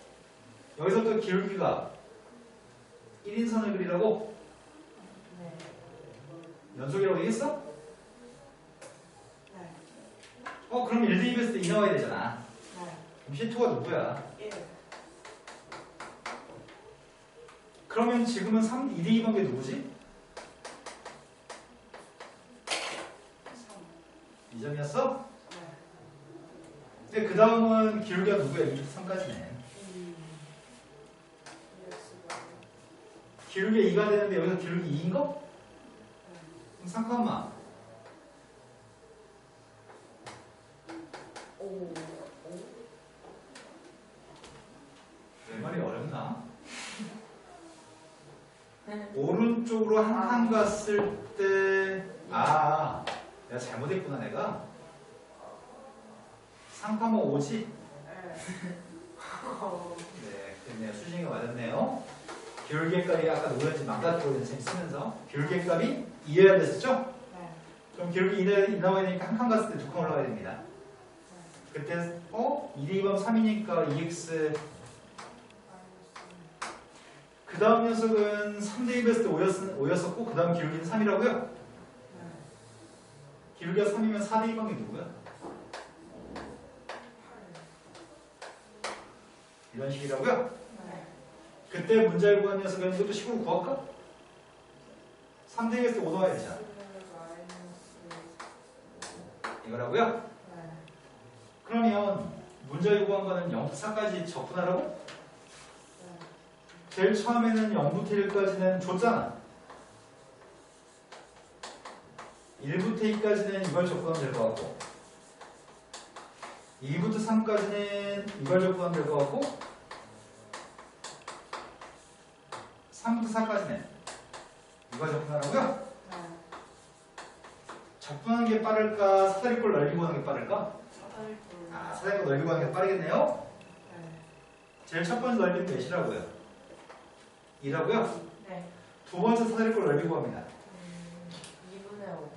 여기서 또 기울기가 1인선을 그리라고? 네. 연속이라고 얘기했어? 네. 그럼 1 대입했을 때 2 나와야 되잖아. 네. 그럼 C2가 누구야? 1. 그러면 지금은 2 대입한 게 누구지? 3. 2점이었어? 네. 근데 그 다음은 기울기가 누구야? 2부터 3까지네. 기울기가 2가 되는데 여기서 기울기 2인 거? 그럼 잠깐만. 오른쪽으로 한 칸 갔을 때 내가 잘못했구나 내가 3,5지? 네, 됐네요. 수진이가 맞았네요. 기울기값이 아까 누구였지 망가뜨리는 셈 쓰면서 기울기값이 2여야 됐었죠? 그럼 기울기 2 나와야 되니까 한 칸 갔을 때 2칸 올라가야 됩니다. 그때 2대2번 3이니까 2x 그 다음 녀석은 3대2 했을 때 5였었고 그 다음 기울기는 3이라고요? 기울기가 3이면 4대2번이 누구야? 이런 식이라고요? 그때 문제를 구한 녀석은 이것도 식으로 구할까? 3대2 했을 때 5 넣어야 되잖아. 이거라고요? 그러면 문제를 구한 거는 0부터 4까지 적분하라고? 제일 처음에는 0부터 1까지는 줬잖아. 1부터 2까지는 이걸 적분하면 될 것 같고 2부터 3까지는 이걸 적분하면 될 것 같고 3부터 4까지는 이걸 적분하라고요? 적분하는 게 빠를까? 사다리꼴 넓이고 하는 게 빠를까? 사다리꼴 넓이고 하는 게 빠르겠네요? 제일 첫 번째 넓이는 몇이라고요? 2라고요? 네. 두 번째 사다리꼴 넓이 구합니다. 2분의 5.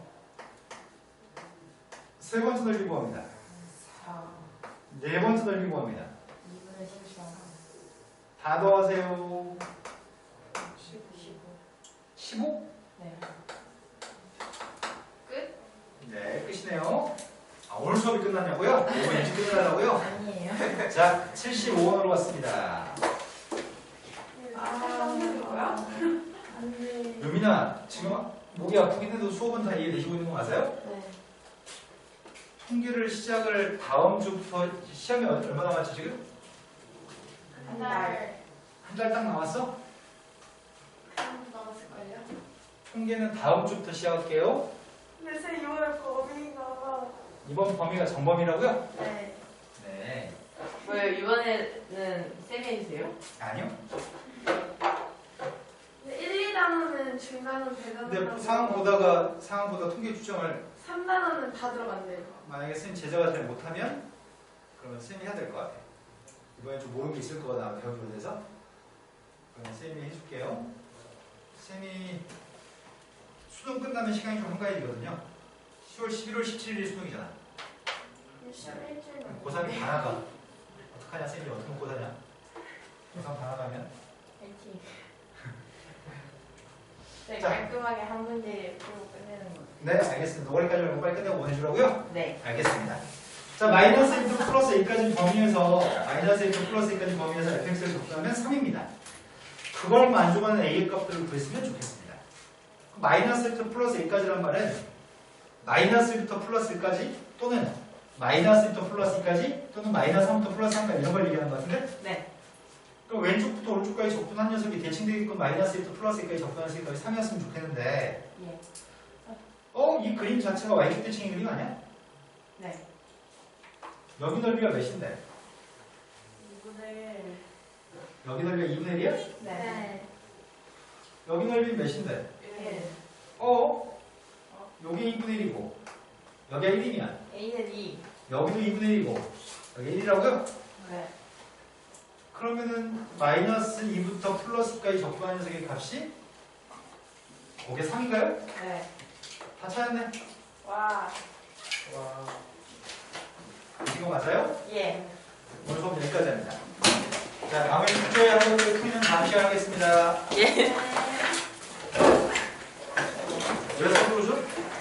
세 번째 넓이 구합니다. 4. 네 번째 넓이 구합니다. 2분의 14. 다 더하세요. 15. 15? 네. 네, 끝이네요. 오늘 수업이 끝났냐고요? 오늘 일찍 끝나려고요? 아니에요. 자, 75원으로 왔습니다. 안 돼. 유민아, 지금 목이 아프긴 해도 수업은 다 이해되시고 있는 거 맞아요? 네. 통계를 시작을 다음 주부터 시험이 얼마 남았지 지금? 한 달. 한 달 딱 남았어? 남았을걸요? 통계는 다음 주부터 시작할게요. 근데 쌤 이번에 범위가. 이번 범위가 정범위라고요? 네. 네. 왜 이번에는 쌤이 해주세요? 아니요. 근데 1, 2단원은 중간은 근데 배경이라고. 상황 보다 통계 추정을 3단원은 다 들어간대요. 만약에 쌤 제자가 잘 못하면 그러면 쌤이 해야 될 것 같아. 이번에 좀 모르는 게 있을 거다 배우기로 돼서 그러면 쌤이 해줄게요. 쌤이 수능 끝나면 시간이 좀 한가해지거든요. 10월 11월 17일이 수능이잖아. 시험 일주일 남았어요. 고3이 다 나가. 어떡하냐 쌤이 어떻게 고3냐? 고3 다 나가면 파이팅. 네, 자. 깔끔하게 한 문제 풀고 끝내는 거. 네 알겠습니다. 올해까지 말고 빨리 끝내고 보내주라고요? 네. 알겠습니다. 자 마이너스 1부터 플러스 1까지 범위에서 마이너스 1부터 플러스 1까지 범위에서 fx를 접근하면 3입니다. 그걸 만족하는 a의 값들을 구했으면 좋겠습니다. 마이너스 1부터 플러스 1까지란 말은 마이너스 1부터 플러스 1까지 또는 마이너스 1부터 플러스 2까지 또는 마이너스 3부터 플러스 3까지 이런 걸 얘기하는 것 같은데 네. 그럼 왼쪽부터 오른쪽까지 접근한 녀석이 대칭되게끔 마이너스 1부터 플러스 1까지 접근할 수 있까지 3이었으면 좋겠는데 예. 이 그림 자체가 y축 대칭의 그림 아니야? 네. 여기 넓이가 몇인데? 2분의 여기 넓이가 2분의 1이야? 네. 네. 여기 넓이 몇인데? 1. 여기 2분의 1이고 여기가 1이면 A는 2. 여기도 2분의 1이고 여기 1이라고요? 네. 그러면은 마이너스 2부터 플러스까지 접근하는 녀석의 값이 그게 3인가요? 네. 다 찾았네. 와. 이거 맞아요? 예. 오늘 수업 여기까지 합니다. 자, 나머지 숙제하고 풀이는 다음 시간에 하겠습니다. 예.